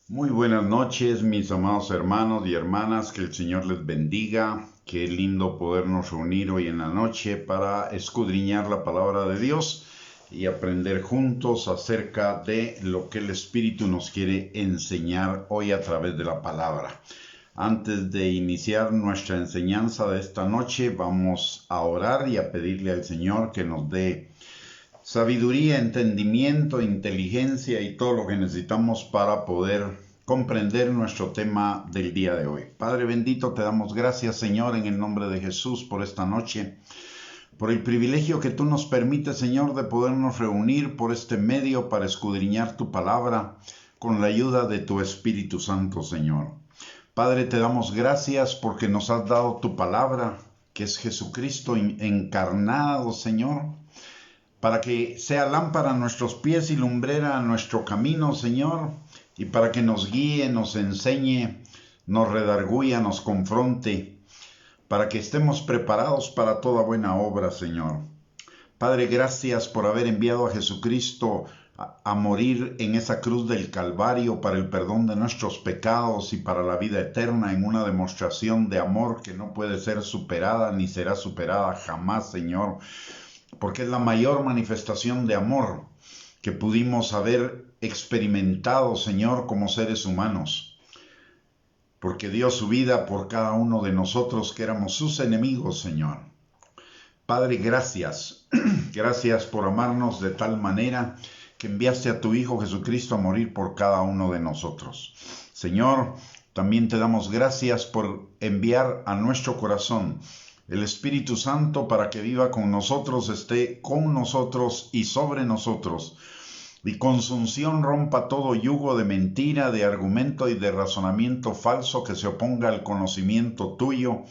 Muy buenas noches, mis amados hermanos y hermanas, que el Señor les bendiga. Qué lindo podernos reunir hoy en la noche para escudriñar la palabra de Dios y aprender juntos acerca de lo que el Espíritu nos quiere enseñar hoy a través de la palabra. Antes de iniciar nuestra enseñanza de esta noche, vamos a orar y a pedirle al Señor que nos dé sabiduría, entendimiento, inteligencia y todo lo que necesitamos para poder comprender nuestro tema del día de hoy. Padre bendito, te damos gracias, Señor, en el nombre de Jesús por esta noche, por el privilegio que tú nos permites, Señor, de podernos reunir por este medio para escudriñar tu palabra con la ayuda de tu Espíritu Santo, Señor. Padre, te damos gracias porque nos has dado tu palabra, que es Jesucristo encarnado, Señor, para que sea lámpara a nuestros pies y lumbrera a nuestro camino, Señor, y para que nos guíe, nos enseñe, nos redarguya, nos confronte, para que estemos preparados para toda buena obra, Señor. Padre, gracias por haber enviado a Jesucristo a morir en esa cruz del Calvario para el perdón de nuestros pecados y para la vida eterna, en una demostración de amor que no puede ser superada ni será superada jamás, Señor, porque es la mayor manifestación de amor que pudimos haber experimentado, Señor, como seres humanos, porque dio su vida por cada uno de nosotros que éramos sus enemigos, Señor. Padre, gracias, gracias por amarnos de tal manera que enviaste a tu Hijo Jesucristo a morir por cada uno de nosotros. Señor, también te damos gracias por enviar a nuestro corazón el Espíritu Santo para que viva con nosotros, esté con nosotros y sobre nosotros, y con su unción rompa todo yugo de mentira, de argumento y de razonamiento falso que se oponga al conocimiento tuyo,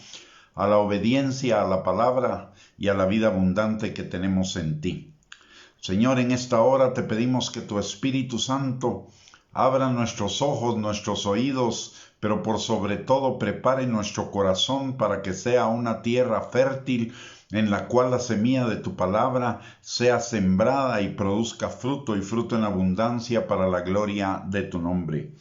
a la obediencia a la palabra y a la vida abundante que tenemos en ti. Señor, en esta hora te pedimos que tu Espíritu Santo abra nuestros ojos, nuestros oídos, pero por sobre todo prepare nuestro corazón para que sea una tierra fértil en la cual la semilla de tu palabra sea sembrada y produzca fruto y fruto en abundancia para la gloria de tu nombre.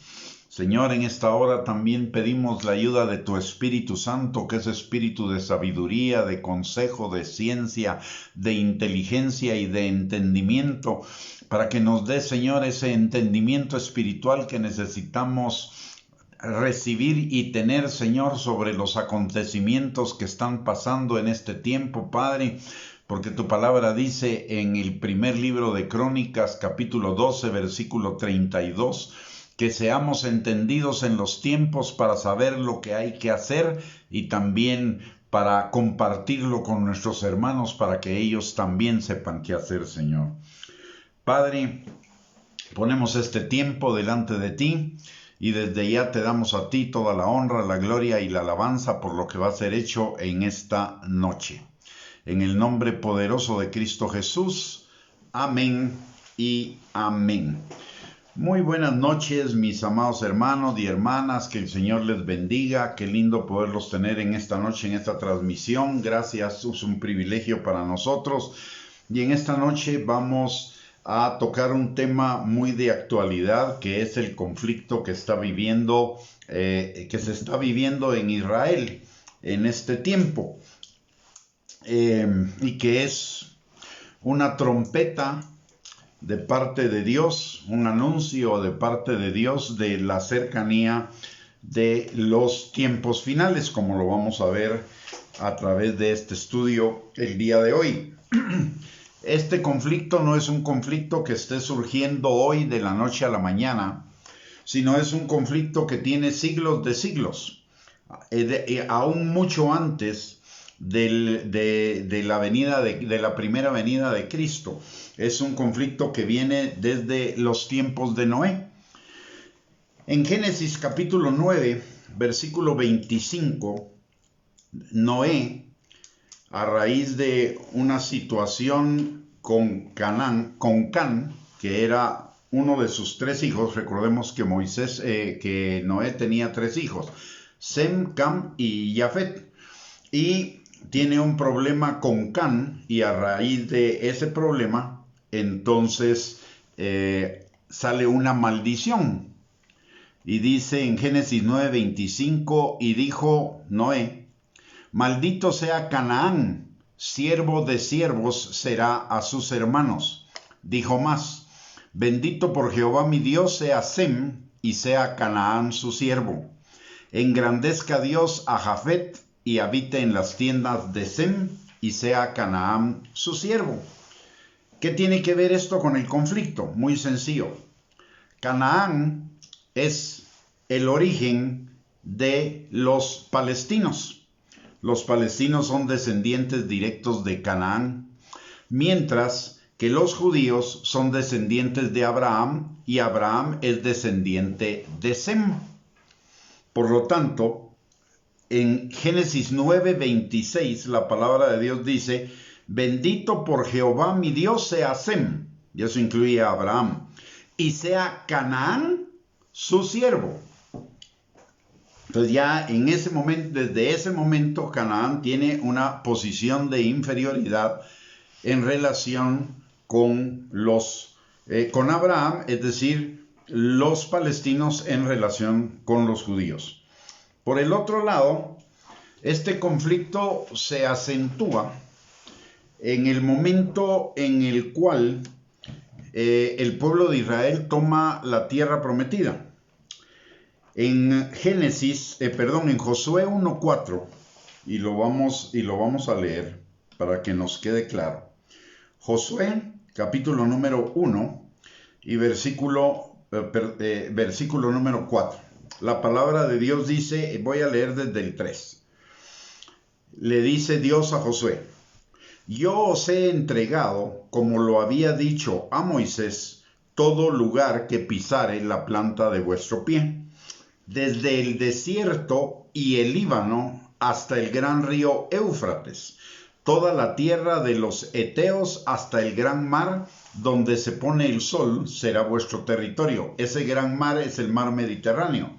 Señor, en esta hora también pedimos la ayuda de tu Espíritu Santo, que es espíritu de sabiduría, de consejo, de ciencia, de inteligencia y de entendimiento, para que nos dé, Señor, ese entendimiento espiritual que necesitamos recibir y tener, Señor, sobre los acontecimientos que están pasando en este tiempo, Padre, porque tu palabra dice en el primer libro de Crónicas, capítulo 12, versículo 32, que seamos entendidos en los tiempos para saber lo que hay que hacer y también para compartirlo con nuestros hermanos para que ellos también sepan qué hacer, Señor. Padre, ponemos este tiempo delante de ti y desde ya te damos a ti toda la honra, la gloria y la alabanza por lo que va a ser hecho en esta noche. En el nombre poderoso de Cristo Jesús. Amén y amén. Muy buenas noches, mis amados hermanos y hermanas, que el Señor les bendiga. Qué lindo poderlos tener en esta noche, en esta transmisión. Gracias, es un privilegio para nosotros. Y en esta noche vamos a tocar un tema muy de actualidad, que es el conflicto que se está viviendo en Israel en este tiempo, y que es una trompeta de parte de Dios, un anuncio de parte de Dios de la cercanía de los tiempos finales, como lo vamos a ver a través de este estudio el día de hoy. Este conflicto no es un conflicto que esté surgiendo hoy de la noche a la mañana, sino es un conflicto que tiene siglos de siglos, aún mucho antes de la primera venida de Cristo. Es un conflicto que viene desde los tiempos de Noé. En Génesis capítulo 9, versículo 25, Noé, a raíz de una situación con Can, que era uno de sus tres hijos. Recordemos que que Noé tenía tres hijos, Sem, Cam y Jafet, y tiene un problema con Can, y a raíz de ese problema, entonces sale una maldición. Y dice en Génesis 9:25, y dijo Noé: maldito sea Canaán, siervo de siervos será a sus hermanos. Dijo más: bendito por Jehová mi Dios sea Sem, y sea Canaán su siervo. Engrandezca Dios a Jafet, y habite en las tiendas de Sem, y sea Canaán su siervo. ¿Qué tiene que ver esto con el conflicto? Muy sencillo. Canaán es el origen de los palestinos. Los palestinos son descendientes directos de Canaán, mientras que los judíos son descendientes de Abraham, y Abraham es descendiente de Sem. Por lo tanto, en Génesis 9:26 la palabra de Dios dice: bendito por Jehová mi Dios sea Sem, y eso incluye a Abraham, y sea Canaán su siervo. Entonces ya en ese momento, desde ese momento, Canaán tiene una posición de inferioridad en relación con con Abraham, es decir, los palestinos en relación con los judíos. Por el otro lado, este conflicto se acentúa en el momento en el cual el pueblo de Israel toma la tierra prometida. En en Josué 1:4, y lo vamos a leer para que nos quede claro. Josué, capítulo número 1 y versículo número 4. La palabra de Dios dice, voy a leer desde el 3. Le dice Dios a Josué: yo os he entregado, como lo había dicho a Moisés, todo lugar que pisare la planta de vuestro pie, desde el desierto y el Líbano hasta el gran río Éufrates, toda la tierra de los heteos hasta el gran mar, donde se pone el sol, será vuestro territorio. Ese gran mar es el mar Mediterráneo.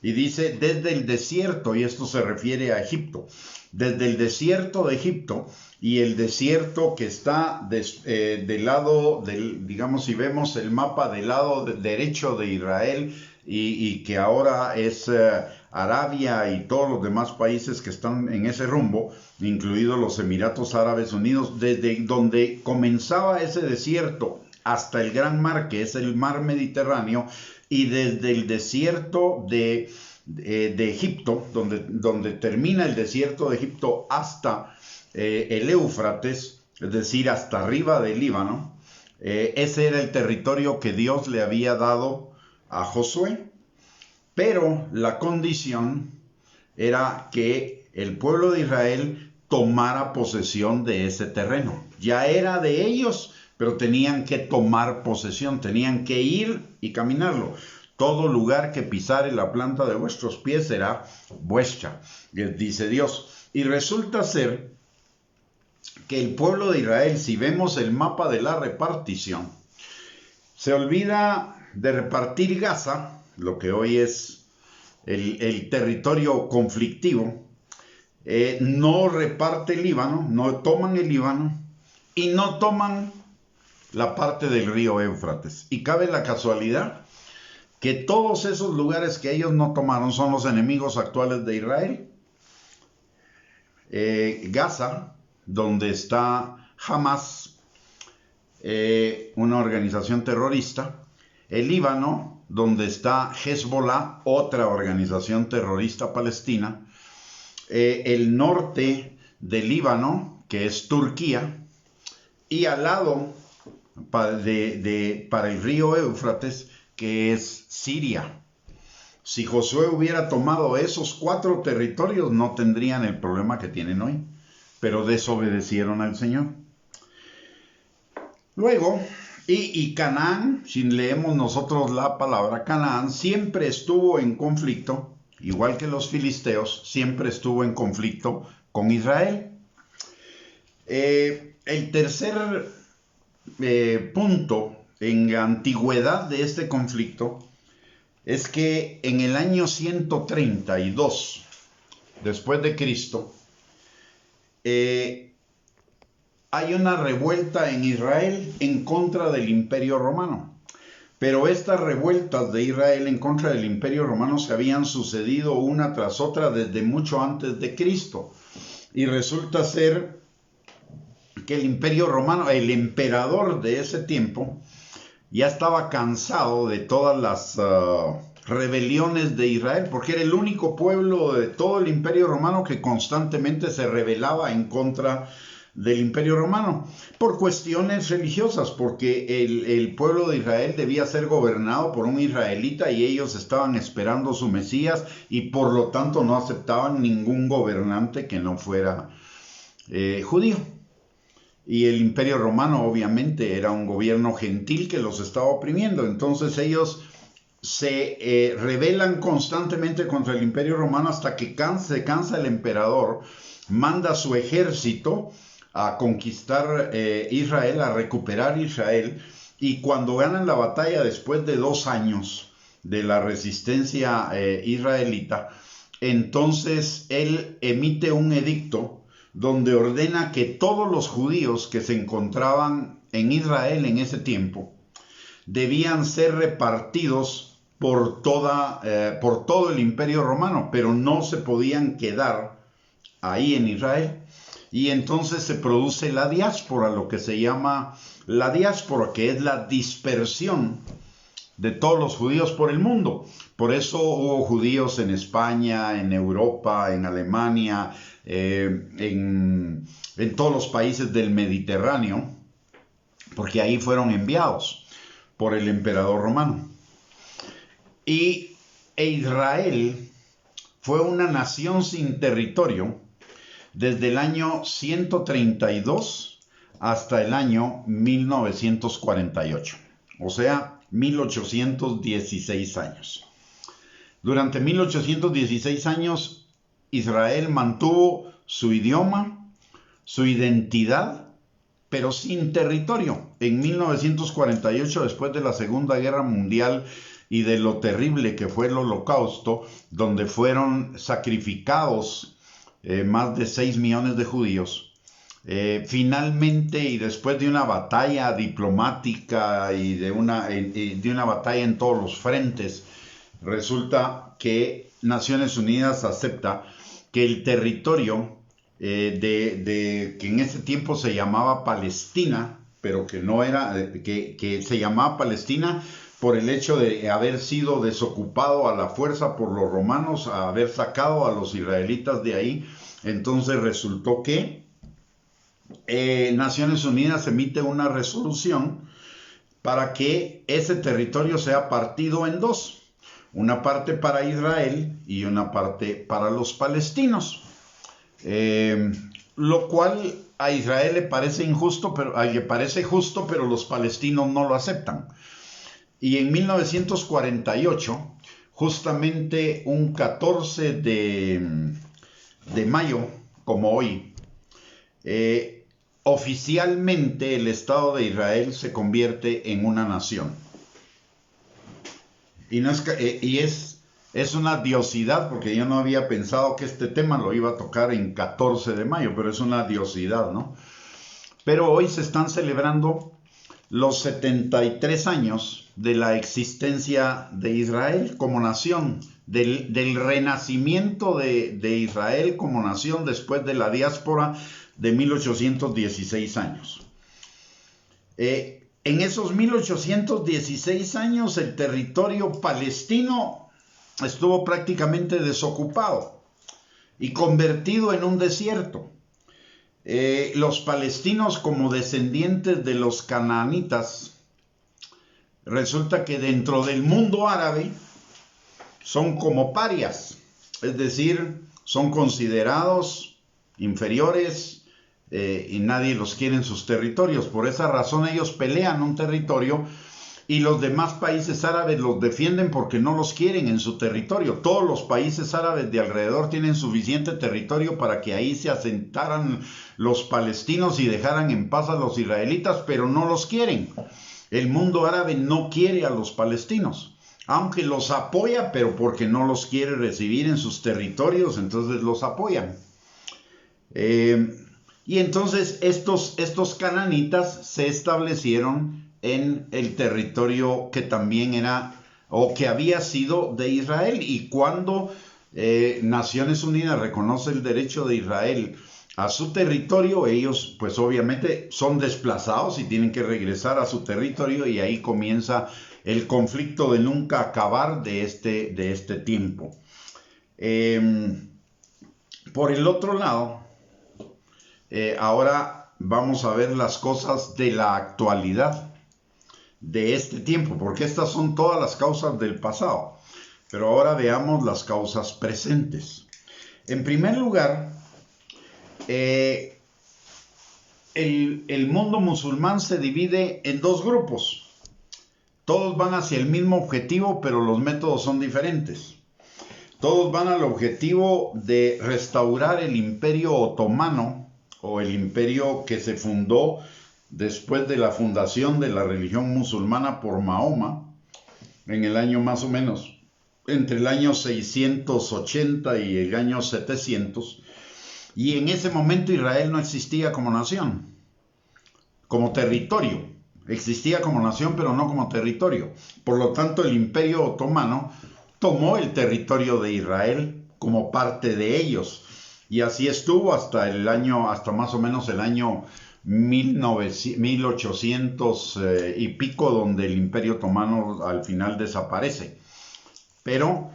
Y dice desde el desierto, y esto se refiere a Egipto, desde el desierto de Egipto, y el desierto que está del lado, digamos, si vemos el mapa del lado derecho de Israel, y que ahora es Arabia y todos los demás países que están en ese rumbo, incluidos los Emiratos Árabes Unidos, desde donde comenzaba ese desierto hasta el gran mar, que es el mar Mediterráneo, y desde el desierto de Egipto, donde termina el desierto de Egipto, hasta el Éufrates, es decir, hasta arriba del Líbano. Ese era el territorio que Dios le había dado a Josué, pero la condición era que el pueblo de Israel tomara posesión de ese terreno. Ya era de ellos, pero tenían que tomar posesión, tenían que ir y caminarlo. Todo lugar que pisare la planta de vuestros pies será vuestra, les dice Dios. Y resulta ser que el pueblo de Israel, si vemos el mapa de la repartición, se olvida de repartir Gaza, lo que hoy es el territorio conflictivo, no reparte el Líbano, no toman el Líbano y no toman la parte del río Éufrates. Y cabe la casualidad que todos esos lugares que ellos no tomaron son los enemigos actuales de Israel. Gaza, donde está Hamas, una organización terrorista. El Líbano, donde está Hezbollah, otra organización terrorista palestina. El norte del Líbano, que es Turquía. Y al lado, para el río Éufrates, que es Siria. Si Josué hubiera tomado esos 4 territorios, no tendrían el problema que tienen hoy, pero desobedecieron al Señor. Luego, y Canaán, si leemos nosotros la palabra Canaán, siempre estuvo en conflicto, igual que los filisteos, siempre estuvo en conflicto con Israel. El tercer punto en la antigüedad de este conflicto es que en el año 132 después de Cristo hay una revuelta en Israel en contra del Imperio Romano. Pero estas revueltas de Israel en contra del Imperio Romano se habían sucedido una tras otra desde mucho antes de Cristo. Y resulta ser que el Imperio Romano, el emperador de ese tiempo, ya estaba cansado de todas las rebeliones de Israel, porque era el único pueblo de todo el Imperio Romano que constantemente se rebelaba en contra del Imperio Romano, por cuestiones religiosas, porque el pueblo de Israel debía ser gobernado por un israelita y ellos estaban esperando su Mesías y por lo tanto no aceptaban ningún gobernante que no fuera judío. Y el Imperio Romano obviamente era un gobierno gentil que los estaba oprimiendo, entonces ellos se rebelan constantemente contra el Imperio Romano hasta que se cansa el emperador, manda su ejército a conquistar Israel, a recuperar Israel, y cuando ganan la batalla después de 2 años de la resistencia israelita, entonces él emite un edicto donde ordena que todos los judíos que se encontraban en Israel en ese tiempo debían ser repartidos por todo el Imperio Romano, pero no se podían quedar ahí en Israel. Y entonces se produce la diáspora, lo que se llama la diáspora, que es la dispersión de todos los judíos por el mundo. Por eso hubo judíos en España, en Europa, en Alemania, en todos los países del Mediterráneo, porque ahí fueron enviados por el emperador romano. Y Israel fue una nación sin territorio desde el año 132 hasta el año 1948, o sea, 1816 años. Durante 1816 años, Israel mantuvo su idioma, su identidad, pero sin territorio. En 1948, después de la Segunda Guerra Mundial y de lo terrible que fue el Holocausto, donde fueron sacrificados más de 6 millones de judíos, finalmente y después de una batalla diplomática y de una batalla en todos los frentes, resulta que Naciones Unidas acepta que el territorio que en ese tiempo se llamaba Palestina, pero que no era, que se llamaba Palestina por el hecho de haber sido desocupado a la fuerza por los romanos, a haber sacado a los israelitas de ahí. Entonces resultó que Naciones Unidas emite una resolución para que ese territorio sea partido en 2, una parte para Israel y una parte para los palestinos, lo cual a Israel le parece injusto, le parece justo, pero los palestinos no lo aceptan. Y en 1948, justamente un 14 de mayo, como hoy, oficialmente el Estado de Israel se convierte en una nación. Y es una diosidad, porque yo no había pensado que este tema lo iba a tocar en 14 de mayo, pero es una diosidad, ¿no? Pero hoy se están celebrando los 73 años de la existencia de Israel como nación, del renacimiento de Israel como nación después de la diáspora de 1816 años. En esos 1816 años el territorio palestino estuvo prácticamente desocupado y convertido en un desierto. Los palestinos, como descendientes de los canaanitas, resulta que dentro del mundo árabe son como parias, es decir, son considerados inferiores y nadie los quiere en sus territorios. Por esa razón ellos pelean un territorio y los demás países árabes los defienden porque no los quieren en su territorio. Todos los países árabes de alrededor tienen suficiente territorio para que ahí se asentaran los palestinos y dejaran en paz a los israelitas, pero no los quieren. El mundo árabe no quiere a los palestinos, aunque los apoya, pero porque no los quiere recibir en sus territorios, entonces los apoyan. Y entonces estos cananitas se establecieron en el territorio que también era o que había sido de Israel. Y cuando Naciones Unidas reconoce el derecho de Israel a su territorio, ellos pues obviamente son desplazados y tienen que regresar a su territorio, y ahí comienza el conflicto de nunca acabar de este tiempo. Por el otro lado, ahora vamos a ver las cosas de la actualidad de este tiempo, porque estas son todas las causas del pasado. Pero ahora veamos las causas presentes. En primer lugar, el mundo musulmán se divide en dos grupos. Todos van hacia el mismo objetivo, pero los métodos son diferentes. Todos van al objetivo de restaurar el Imperio Otomano, o el imperio que se fundó después de la fundación de la religión musulmana por Mahoma, en el año más o menos, entre el año 680 y el año 700. Y en ese momento Israel no existía como nación, como territorio. Existía como nación, pero no como territorio. Por lo tanto, el Imperio Otomano tomó el territorio de Israel como parte de ellos. Y así estuvo hasta más o menos el año 1800 y pico, donde el Imperio Otomano al final desaparece. Pero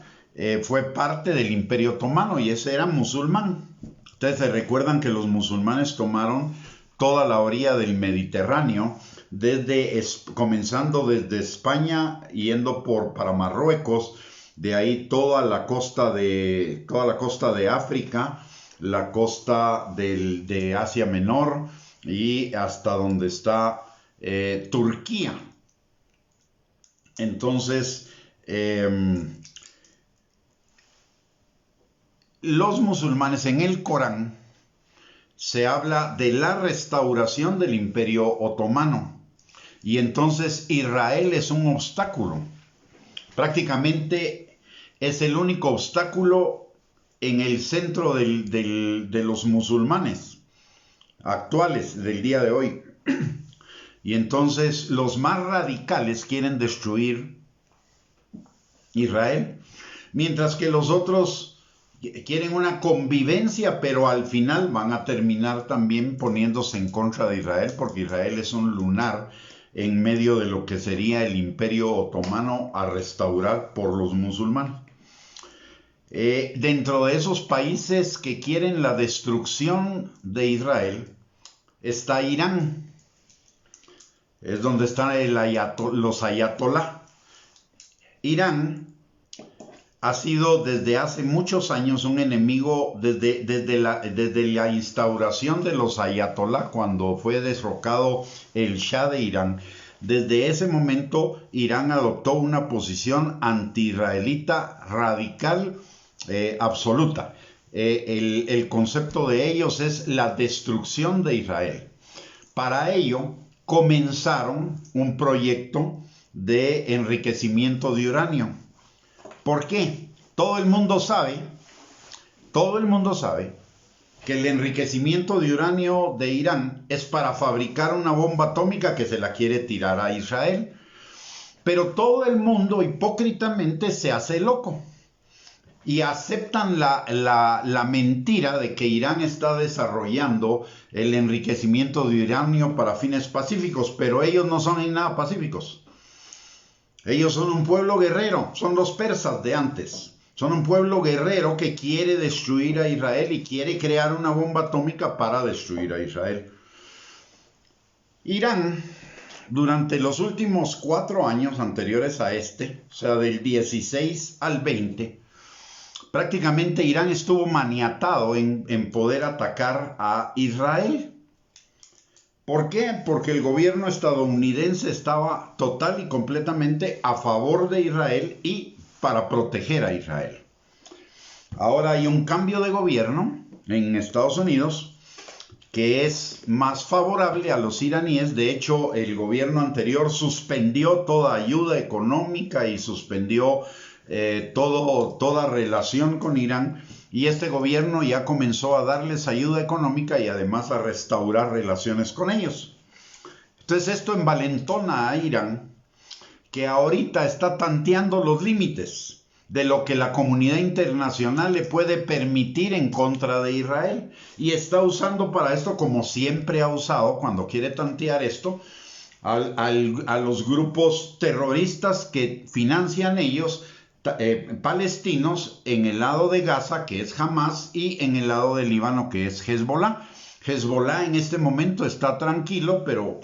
fue parte del Imperio Otomano y ese era musulmán. Ustedes se recuerdan que los musulmanes tomaron toda la orilla del Mediterráneo, comenzando desde España, yendo para Marruecos, de ahí toda la costa de África, la costa de Asia Menor y hasta donde está Turquía. Entonces, los musulmanes, en el Corán se habla de la restauración del Imperio Otomano, y entonces Israel es un obstáculo. Prácticamente es el único obstáculo en el centro de los musulmanes actuales del día de hoy. Y entonces los más radicales quieren destruir Israel, mientras que los otros quieren una convivencia, pero al final van a terminar también poniéndose en contra de Israel, porque Israel es un lunar en medio de lo que sería el Imperio Otomano a restaurar por los musulmanes. Dentro de esos países que quieren la destrucción de Israel está Irán. Es donde están los ayatolá. Irán ha sido desde hace muchos años un enemigo, desde la instauración de los ayatolá, cuando fue derrocado el Shah de Irán. Desde ese momento Irán adoptó una posición anti-israelita radical, absoluta. El concepto de ellos es la destrucción de Israel. Para ello comenzaron un proyecto de enriquecimiento de uranio. ¿Por qué? Todo el mundo sabe que el enriquecimiento de uranio de Irán es para fabricar una bomba atómica que se la quiere tirar a Israel. Pero todo el mundo hipócritamente se hace loco y aceptan la mentira de que Irán está desarrollando el enriquecimiento de uranio para fines pacíficos, pero ellos no son en nada pacíficos. Ellos son un pueblo guerrero, son los persas de antes. Son un pueblo guerrero que quiere destruir a Israel y quiere crear una bomba atómica para destruir a Israel. Irán, durante los últimos 4 años anteriores a o sea, del 16 al 20, prácticamente Irán estuvo maniatado en poder atacar a Israel. ¿Por qué? Porque el gobierno estadounidense estaba total y completamente a favor de Israel y para proteger a Israel. Ahora hay un cambio de gobierno en Estados Unidos que es más favorable a los iraníes. De hecho, el gobierno anterior suspendió toda ayuda económica y suspendió toda relación con Irán, y este gobierno ya comenzó a darles ayuda económica y además a restaurar relaciones con ellos. Entonces esto envalentona a Irán, que ahorita está tanteando los límites de lo que la comunidad internacional le puede permitir en contra de Israel. Y está usando para esto, como siempre ha usado cuando quiere tantear esto, a los grupos terroristas que financian ellos, palestinos, en el lado de Gaza, que es Hamas, y en el lado del Líbano, que es Hezbollah. Hezbollah en este momento está tranquilo, pero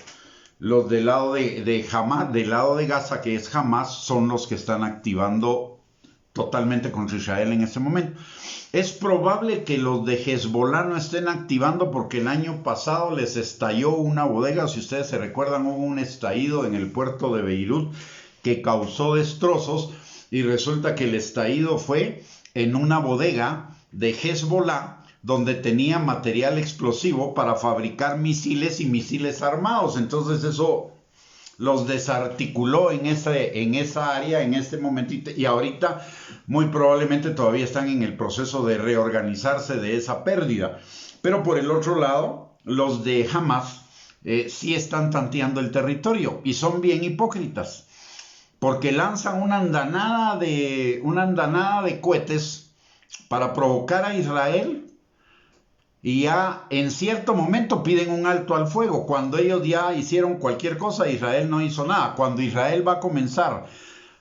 los del lado de Hamas, del lado de Gaza, que es Hamas, son los que están activando totalmente contra Israel en este momento. Es probable que los de Hezbollah no estén activando porque el año pasado les estalló una bodega. Si ustedes se recuerdan, hubo un estallido en el puerto de Beirut que causó destrozos, y resulta que el estallido fue en una bodega de Hezbollah donde tenía material explosivo para fabricar misiles y misiles armados. Entonces eso los desarticuló en esa área en este momentito, y ahorita muy probablemente todavía están en el proceso de reorganizarse de esa pérdida. Pero por el otro lado, los de Hamas sí están tanteando el territorio, y son bien hipócritas, porque lanzan una andanada de cohetes para provocar a Israel, y ya en cierto momento piden un alto al fuego. Cuando ellos ya hicieron cualquier cosa, Israel no hizo nada. Cuando Israel va a comenzar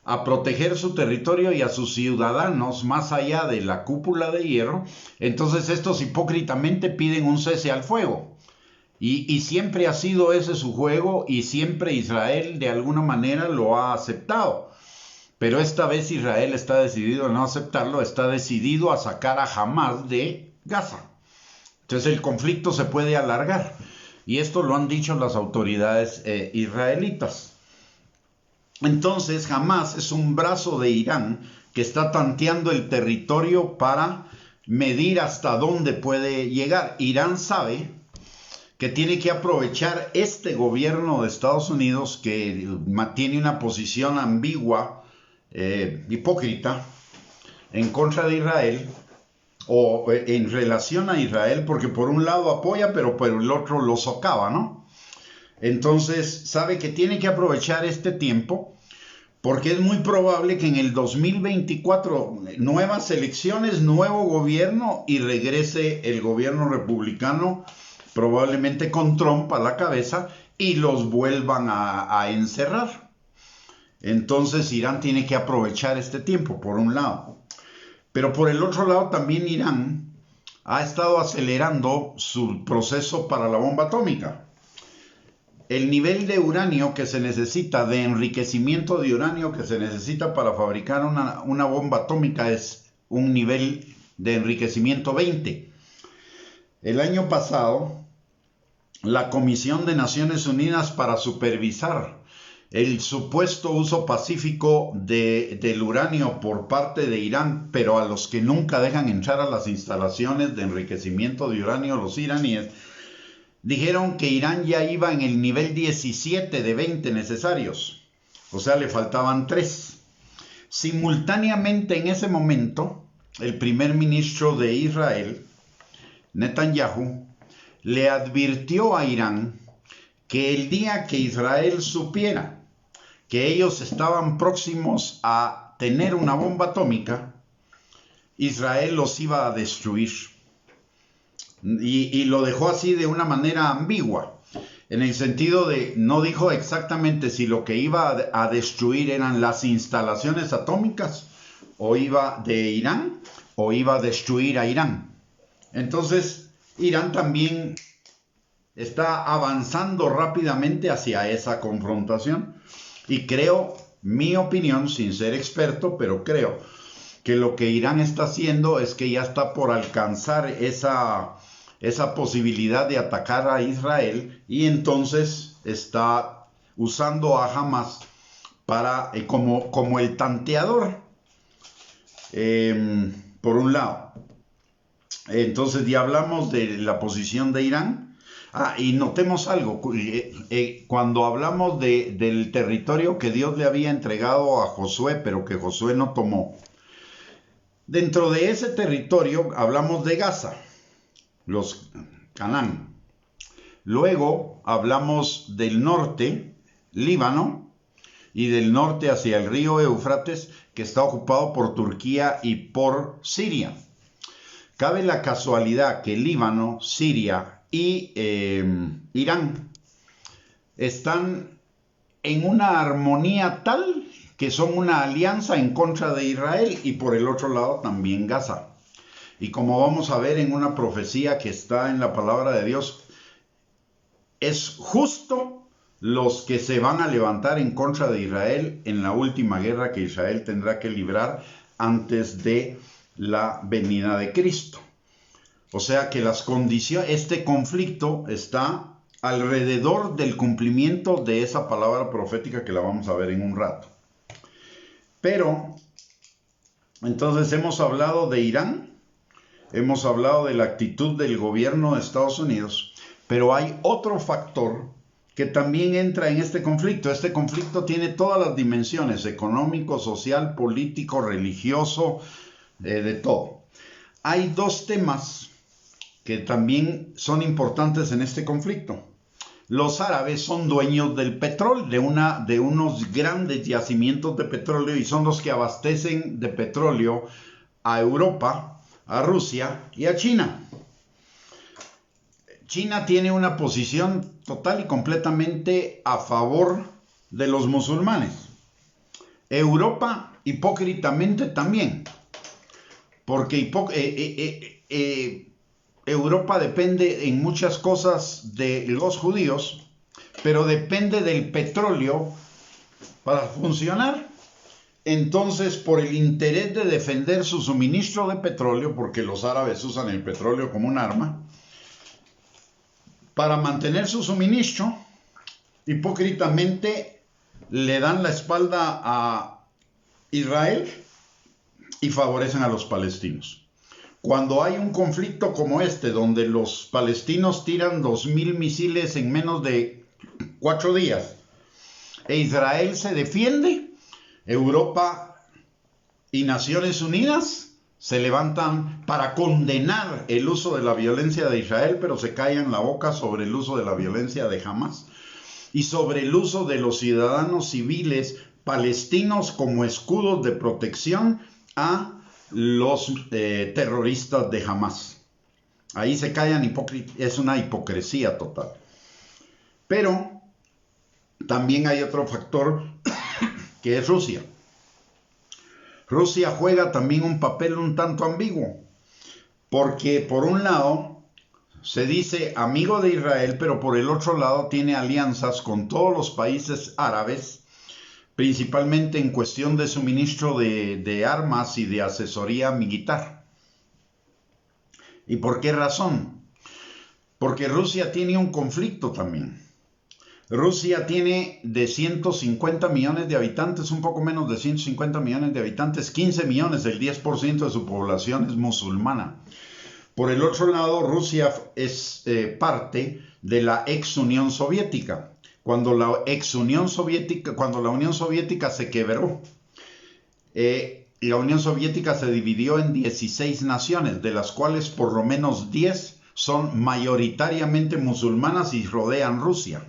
a proteger su territorio y a sus ciudadanos más allá de la cúpula de hierro, entonces estos hipócritamente piden un cese al fuego. Y siempre ha sido ese su juego, y siempre Israel de alguna manera lo ha aceptado. Pero esta vez Israel está decidido a no aceptarlo, está decidido a sacar a Hamas de Gaza. Entonces el conflicto se puede alargar, y esto lo han dicho las autoridades israelitas. Entonces Hamas es un brazo de Irán que está tanteando el territorio para medir hasta dónde puede llegar. Irán sabe que tiene que aprovechar este gobierno de Estados Unidos, que mantiene una posición ambigua, hipócrita, en contra de Israel, o en relación a Israel, porque por un lado apoya, pero por el otro lo socava, ¿no? Entonces sabe que tiene que aprovechar este tiempo, porque es muy probable que en el 2024 nuevas elecciones, nuevo gobierno, y regrese el gobierno republicano, probablemente con Trump a la cabeza, y los vuelvan a encerrar. Entonces Irán tiene que aprovechar este tiempo, por un lado. Pero por el otro lado también Irán ha estado acelerando su proceso para la bomba atómica. El nivel de uranio que se necesita, de enriquecimiento de uranio que se necesita para fabricar una bomba atómica, es un nivel de enriquecimiento 20. El año pasado, la Comisión de Naciones Unidas para supervisar el supuesto uso pacífico del uranio por parte de Irán, pero a los que nunca dejan entrar a las instalaciones de enriquecimiento de uranio, los iraníes, dijeron que Irán ya iba en el nivel 17 de 20 necesarios, o sea, le faltaban 3. Simultáneamente en ese momento, el primer ministro de Israel, Netanyahu, le advirtió a Irán que el día que Israel supiera que ellos estaban próximos a tener una bomba atómica, Israel los iba a destruir. Y lo dejó así de una manera ambigua, en el sentido de, no dijo exactamente si lo que iba a destruir eran las instalaciones atómicas, o iba de Irán, o iba a destruir a Irán. Entonces, Irán también está avanzando rápidamente hacia esa confrontación. Y creo, mi opinión, sin ser experto, pero creo que lo que Irán está haciendo es que ya está por alcanzar esa posibilidad de atacar a Israel, y entonces está usando a Hamas para, como el tanteador, por un lado. Entonces ya hablamos de la posición de Irán. Y notemos algo, cuando hablamos del territorio que Dios le había entregado a Josué, pero que Josué no tomó. Dentro de ese territorio hablamos de Gaza, los Canaán. Luego hablamos del norte, Líbano, y del norte hacia el río Éufrates, que está ocupado por Turquía y por Siria. Cabe la casualidad que Líbano, Siria y Irán están en una armonía tal que son una alianza en contra de Israel, y por el otro lado también Gaza. Y como vamos a ver en una profecía que está en la palabra de Dios, es justo los que se van a levantar en contra de Israel en la última guerra que Israel tendrá que librar antes de la venida de Cristo. O sea que este conflicto está alrededor del cumplimiento de esa palabra profética que la vamos a ver en un rato. Pero, entonces hemos hablado de Irán, hemos hablado de la actitud del gobierno de Estados Unidos, pero hay otro factor que también entra en este conflicto. Este conflicto tiene todas las dimensiones: económico, social, político, religioso, de todo. Hay dos temas que también son importantes en este conflicto. Los árabes son dueños del petróleo, de unos grandes yacimientos de petróleo, y son los que abastecen de petróleo a Europa, a Rusia y a China. China tiene una posición total y completamente a favor de los musulmanes. Europa, hipócritamente también, porque Europa depende en muchas cosas de los judíos, pero depende del petróleo para funcionar. Entonces, por el interés de defender su suministro de petróleo, porque los árabes usan el petróleo como un arma, para mantener su suministro, hipócritamente le dan la espalda a Israel y favorecen a los palestinos. Cuando hay un conflicto como este, donde los palestinos tiran 2.000 misiles en menos de 4 días, e Israel se defiende, Europa y Naciones Unidas se levantan para condenar el uso de la violencia de Israel, pero se callan la boca sobre el uso de la violencia de Hamás y sobre el uso de los ciudadanos civiles palestinos como escudos de protección a los terroristas de Hamás. Ahí se callan, es una hipocresía total. Pero también hay otro factor que es Rusia. Rusia juega también un papel un tanto ambiguo, porque por un lado se dice amigo de Israel, pero por el otro lado tiene alianzas con todos los países árabes, principalmente en cuestión de suministro de armas y de asesoría militar. ¿Y por qué razón? Porque Rusia tiene un conflicto también. Rusia tiene de 150 millones de habitantes, un poco menos de 150 millones de habitantes, 15 millones, el 10% de su población es musulmana. Por el otro lado, Rusia es parte de la ex Unión Soviética. Cuando la Unión Soviética se quebró, la Unión Soviética se dividió en 16 naciones, de las cuales por lo menos 10 son mayoritariamente musulmanas y rodean Rusia.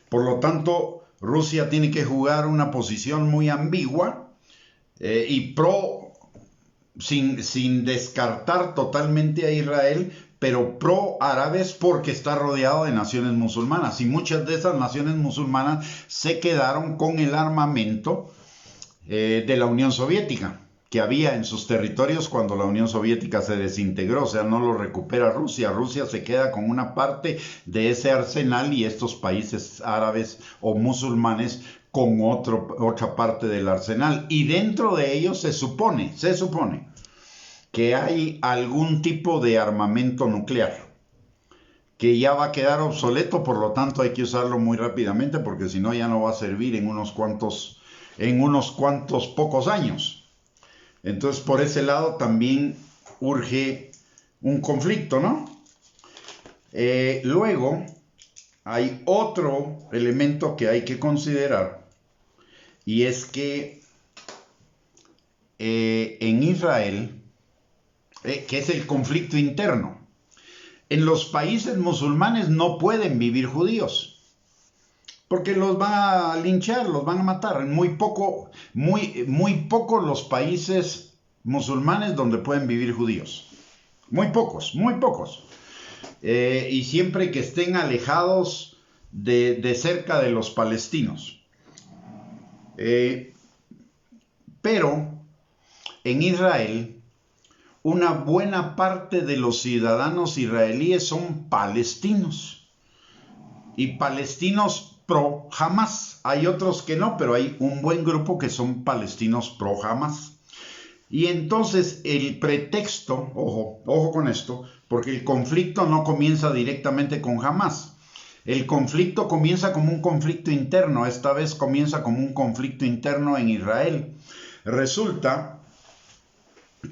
Por lo tanto, Rusia tiene que jugar una posición muy ambigua y sin descartar totalmente a Israel, pero pro-árabes, porque está rodeado de naciones musulmanas. Y muchas de esas naciones musulmanas se quedaron con el armamento de la Unión Soviética, que había en sus territorios cuando la Unión Soviética se desintegró. O sea, no lo recupera Rusia. Rusia se queda con una parte de ese arsenal y estos países árabes o musulmanes con otra parte del arsenal. Y dentro de ellos se supone que hay algún tipo de armamento nuclear que ya va a quedar obsoleto, por lo tanto hay que usarlo muy rápidamente, porque si no ya no va a servir en unos cuantos pocos años. Entonces, por ese lado también urge un conflicto, ¿no? Luego, hay otro elemento que hay que considerar, y es que en Israel, que es el conflicto interno. En los países musulmanes no pueden vivir judíos, porque los van a linchar, los van a matar. Muy pocos los países musulmanes donde pueden vivir judíos. Muy pocos, muy pocos. Y siempre que estén alejados de cerca de los palestinos. Pero en Israel, una buena parte de los ciudadanos israelíes son palestinos. Y palestinos pro Hamas. Hay otros que no, pero hay un buen grupo que son palestinos pro Hamas. Y entonces el pretexto, ojo con esto, porque el conflicto no comienza directamente con Hamas. El conflicto comienza como un conflicto interno, esta vez comienza como un conflicto interno en Israel. Resulta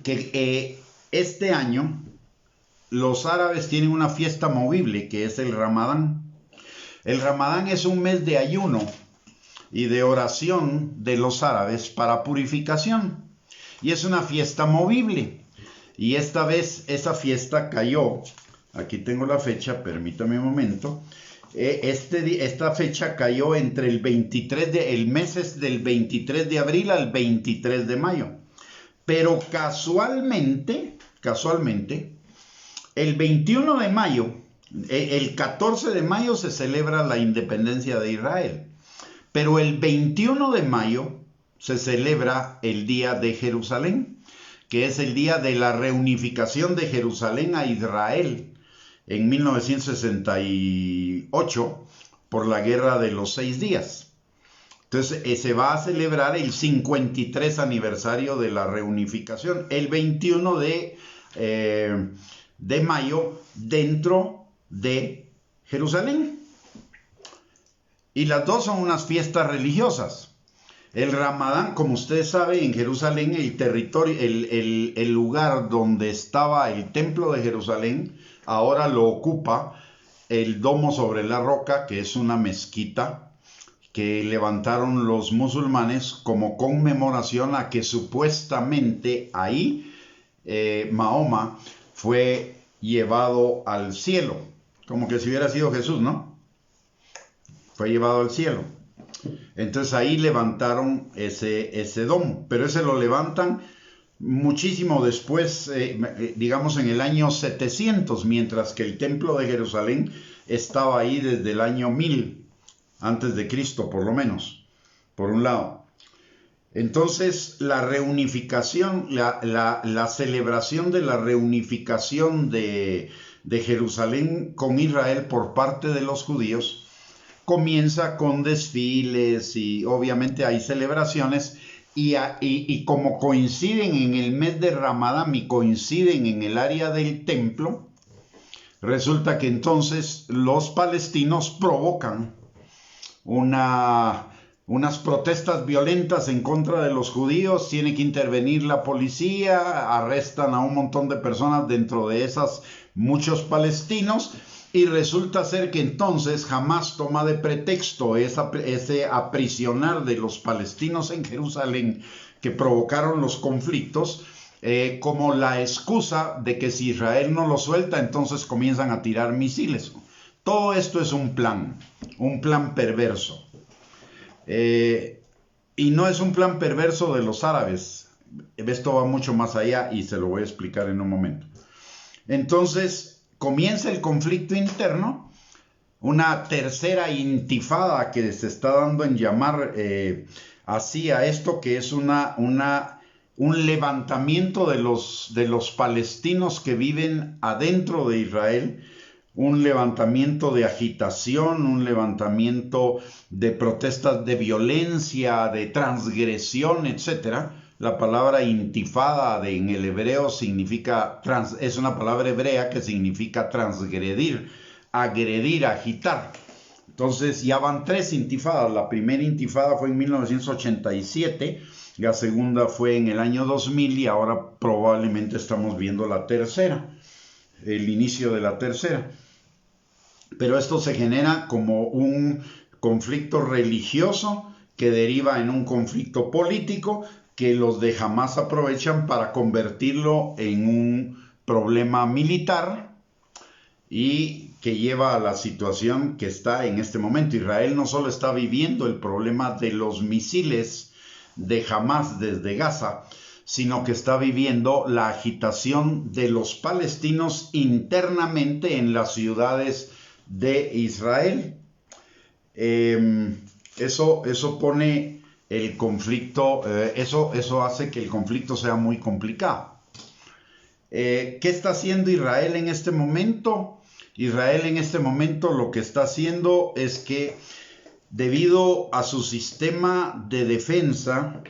que este año los árabes tienen una fiesta movible que es el Ramadán. El Ramadán es un mes de ayuno y de oración de los árabes para purificación. Y es una fiesta movible. Y esta vez esa fiesta cayó, aquí tengo la fecha, permítame un momento. Esta fecha cayó entre el mes es del 23 de abril al 23 de mayo. Pero casualmente, el 21 de mayo, el 14 de mayo se celebra la independencia de Israel. Pero el 21 de mayo se celebra el Día de Jerusalén, que es el día de la reunificación de Jerusalén a Israel en 1968 por la Guerra de los 6 días. Entonces se va a celebrar el 53 aniversario de la reunificación, el 21 de mayo dentro de Jerusalén. Y las dos son unas fiestas religiosas. El Ramadán, como ustedes saben, en Jerusalén, el territorio, el lugar donde estaba el templo de Jerusalén, ahora lo ocupa el Domo sobre la Roca, que es una mezquita que levantaron los musulmanes como conmemoración a que supuestamente ahí Mahoma fue llevado al cielo, como que si hubiera sido Jesús, ¿no? Fue llevado al cielo. Entonces ahí levantaron ese domo, pero ese lo levantan muchísimo después, digamos en el año 700, mientras que el templo de Jerusalén estaba ahí desde el año 1000, antes de Cristo por lo menos, por un lado. Entonces la reunificación, la celebración de la reunificación de Jerusalén con Israel por parte de los judíos comienza con desfiles y obviamente hay celebraciones y como coinciden en el mes de Ramadán y coinciden en el área del templo, resulta que entonces los palestinos provocan unas protestas violentas en contra de los judíos, tiene que intervenir la policía, arrestan a un montón de personas, dentro de esas muchos palestinos. Y resulta ser que entonces Hamas toma de pretexto ese aprisionar de los palestinos en Jerusalén que provocaron los conflictos como la excusa de que si Israel no lo suelta, entonces comienzan a tirar misiles. Todo esto es un plan perverso. Y no es un plan perverso de los árabes. Esto va mucho más allá y se lo voy a explicar en un momento. Entonces comienza el conflicto interno, una tercera intifada que se está dando en llamar así a esto, que es un levantamiento de los palestinos que viven adentro de Israel, un levantamiento de agitación, un levantamiento de protestas de violencia, de transgresión, etc. La palabra intifada en el hebreo significa, es una palabra hebrea que significa transgredir, agredir, agitar. Entonces ya van 3 intifadas. La primera intifada fue en 1987, la segunda fue en el año 2000 y ahora probablemente estamos viendo la tercera, el inicio de la tercera. Pero esto se genera como un conflicto religioso que deriva en un conflicto político que los de Hamas aprovechan para convertirlo en un problema militar y que lleva a la situación que está en este momento. Israel no solo está viviendo el problema de los misiles de Hamas desde Gaza, sino que está viviendo la agitación de los palestinos internamente en las ciudades de Israel. Eso pone el conflicto, eso hace que el conflicto sea muy complicado. ¿Qué está haciendo Israel en este momento? Israel en este momento lo que está haciendo es que, debido a su sistema de defensa,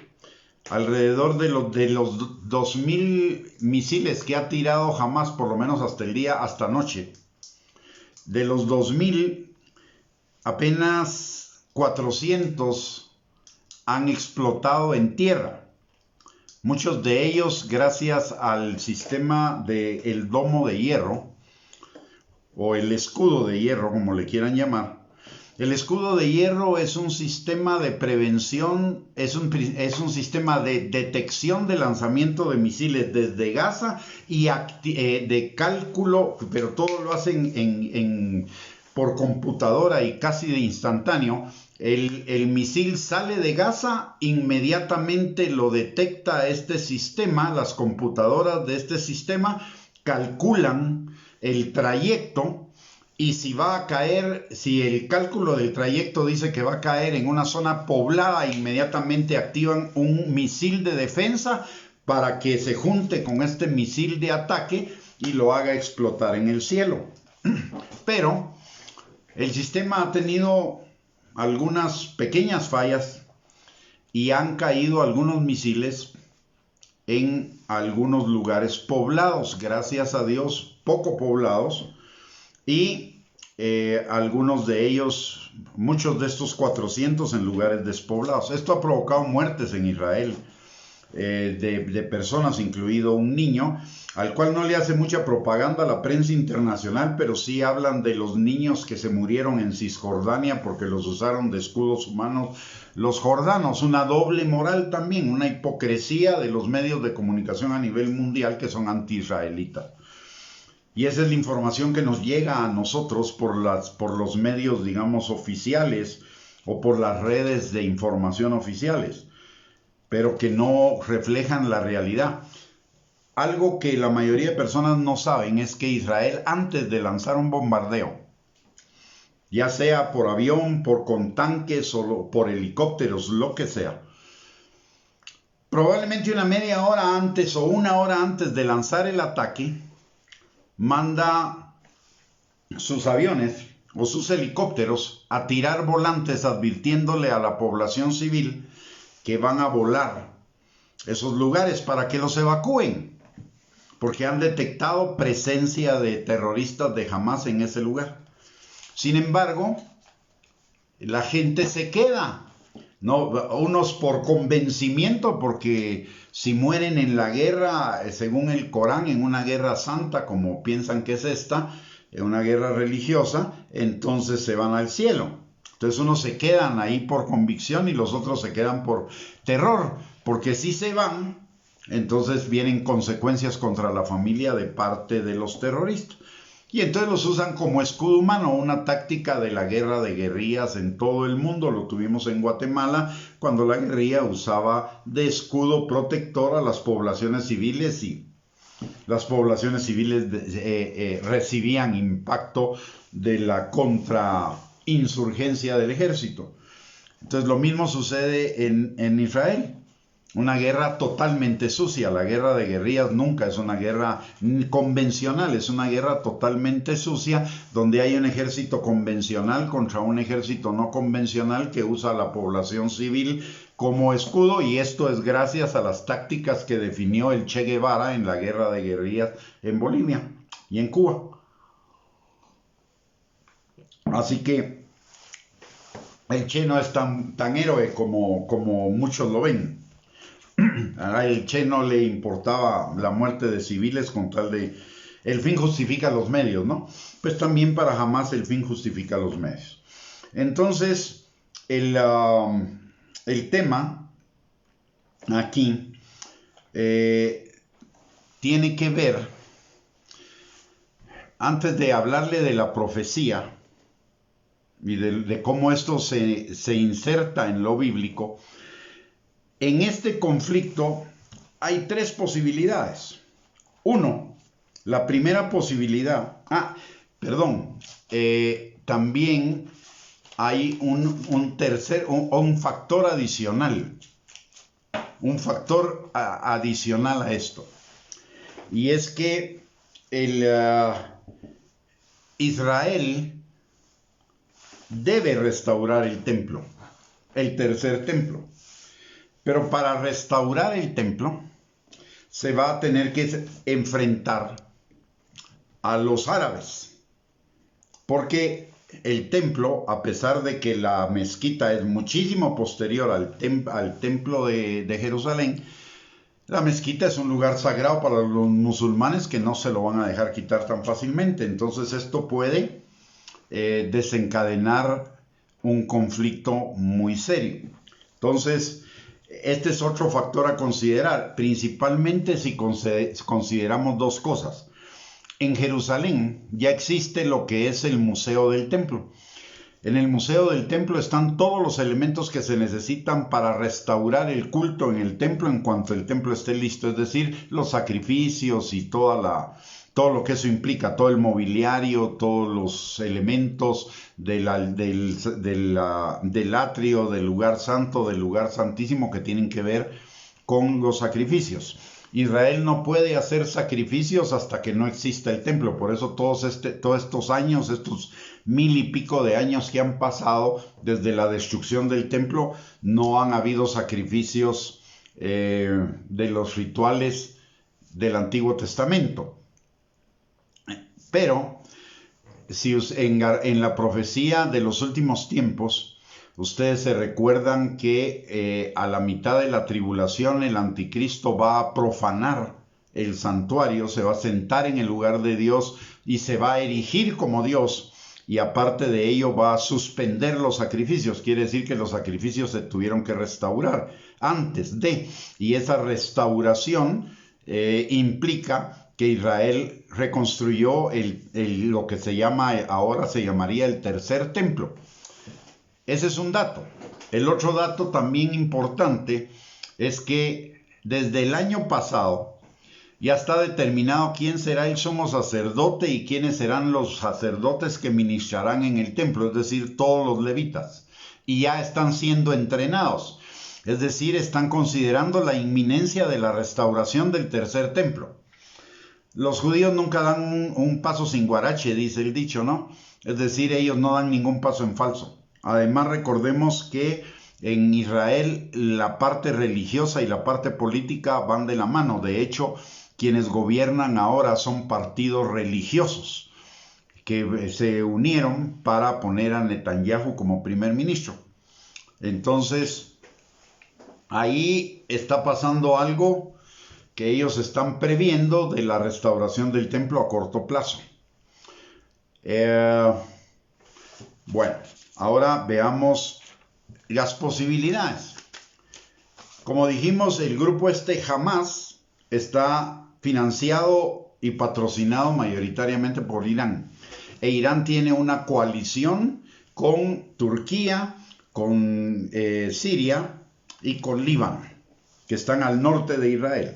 alrededor de los 2000 misiles que ha tirado Hamas, por lo menos hasta anoche, de los 2000, apenas 400 han explotado en tierra. Muchos de ellos gracias al sistema del domo de hierro, o el escudo de hierro, como le quieran llamar. El escudo de hierro es un sistema de prevención, es un sistema de detección de lanzamiento de misiles desde Gaza y de cálculo, pero todo lo hacen por computadora y casi de instantáneo. El misil sale de Gaza, inmediatamente lo detecta este sistema, las computadoras de este sistema calculan el trayecto, y si va a caer, si el cálculo del trayecto dice que va a caer en una zona poblada, inmediatamente activan un misil de defensa para que se junte con este misil de ataque y lo haga explotar en el cielo. Pero el sistema ha tenido algunas pequeñas fallas y han caído algunos misiles en algunos lugares poblados, gracias a Dios, poco poblados, y algunos de ellos, muchos de estos 400 en lugares despoblados. Esto ha provocado muertes en Israel de personas, incluido un niño, al cual no le hace mucha propaganda a la prensa internacional, pero sí hablan de los niños que se murieron en Cisjordania porque los usaron de escudos humanos los jordanos. Una doble moral también, una hipocresía de los medios de comunicación a nivel mundial que son anti-israelitas. Y esa es la información que nos llega a nosotros por los medios, digamos, oficiales o por las redes de información oficiales, pero que no reflejan la realidad. Algo que la mayoría de personas no saben es que Israel, antes de lanzar un bombardeo, ya sea por avión, con tanques o por helicópteros, lo que sea, probablemente una media hora antes o una hora antes de lanzar el ataque, manda sus aviones o sus helicópteros a tirar volantes advirtiéndole a la población civil que van a volar esos lugares para que los evacúen, porque han detectado presencia de terroristas de Hamas en ese lugar. Sin embargo, la gente se queda, ¿no? Unos por convencimiento, porque si mueren en la guerra, según el Corán, en una guerra santa, como piensan que es esta, en una guerra religiosa, entonces se van al cielo. Entonces unos se quedan ahí por convicción y los otros se quedan por terror, porque si se van, entonces vienen consecuencias contra la familia de parte de los terroristas. Y entonces los usan como escudo humano, una táctica de la guerra de guerrillas en todo el mundo. Lo tuvimos en Guatemala, cuando la guerrilla usaba de escudo protector a las poblaciones civiles, y las poblaciones civiles recibían impacto de la contrainsurgencia del ejército. Entonces lo mismo sucede en Israel. Una guerra totalmente sucia. La guerra de guerrillas nunca es una guerra convencional, es una guerra totalmente sucia, donde hay un ejército convencional contra un ejército no convencional que usa a la población civil como escudo, y esto es gracias a las tácticas que definió el Che Guevara en la guerra de guerrillas en Bolivia y en Cuba. Así que el Che no es tan héroe como muchos lo ven. A el Che no le importaba la muerte de civiles con tal de... El fin justifica los medios, ¿no? Pues también para Hamas el fin justifica los medios. Entonces, el tema aquí tiene que ver antes de hablarle de la profecía y de cómo esto se inserta en lo bíblico, en este conflicto hay tres posibilidades. Uno, la primera posibilidad, también hay un factor adicional, adicional a esto, y es que Israel debe restaurar el templo, el tercer templo. Pero para restaurar el templo se va a tener que enfrentar a los árabes, porque el templo, a pesar de que la mezquita es muchísimo posterior al templo de Jerusalén, la mezquita es un lugar sagrado para los musulmanes que no se lo van a dejar quitar tan fácilmente. Entonces esto puede desencadenar un conflicto muy serio. Entonces, este es otro factor a considerar, principalmente si consideramos dos cosas. En Jerusalén ya existe lo que es el Museo del Templo. En el Museo del Templo están todos los elementos que se necesitan para restaurar el culto en el templo en cuanto el templo esté listo, es decir, los sacrificios y todo lo que eso implica, todo el mobiliario, todos los elementos del atrio, del lugar santo, del lugar santísimo que tienen que ver con los sacrificios. Israel no puede hacer sacrificios hasta que no exista el templo. Por eso todos estos años, estos 1000 y pico de años que han pasado desde la destrucción del templo, no han habido sacrificios de los rituales del Antiguo Testamento. Pero si en la profecía de los últimos tiempos, ustedes se recuerdan que a la mitad de la tribulación el anticristo va a profanar el santuario, se va a sentar en el lugar de Dios y se va a erigir como Dios, y aparte de ello va a suspender los sacrificios. Quiere decir que los sacrificios se tuvieron que restaurar antes de, y esa restauración implica que Israel reconstruyó lo que ahora se llamaría el tercer templo. Ese es un dato. El otro dato también importante es que desde el año pasado ya está determinado quién será el sumo sacerdote y quiénes serán los sacerdotes que ministrarán en el templo, es decir, todos los levitas. Y ya están siendo entrenados, es decir, están considerando la inminencia de la restauración del tercer templo. Los judíos nunca dan un paso sin guarache, dice el dicho, ¿no? Es decir, ellos no dan ningún paso en falso. Además, recordemos que en Israel la parte religiosa y la parte política van de la mano. De hecho, quienes gobiernan ahora son partidos religiosos que se unieron para poner a Netanyahu como primer ministro. Entonces, ahí está pasando algo que ellos están previendo de la restauración del templo a corto plazo. Bueno, ahora veamos las posibilidades. Como dijimos, el grupo Hamas está financiado y patrocinado mayoritariamente por Irán. E Irán tiene una coalición con Turquía, con Siria y con Líbano, que están al norte de Israel.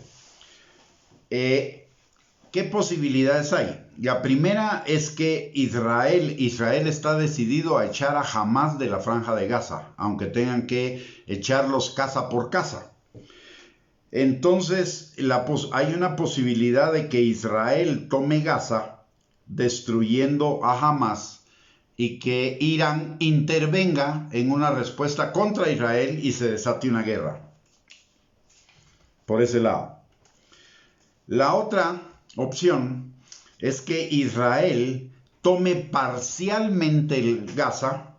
¿Qué posibilidades hay? La primera es que Israel está decidido a echar a Hamás de la Franja de Gaza, aunque tengan que echarlos casa por casa. Entonces hay una posibilidad de que Israel tome Gaza, destruyendo a Hamás, y que Irán intervenga en una respuesta contra Israel y se desate una guerra. Por ese lado. La otra opción es que Israel tome parcialmente el Gaza,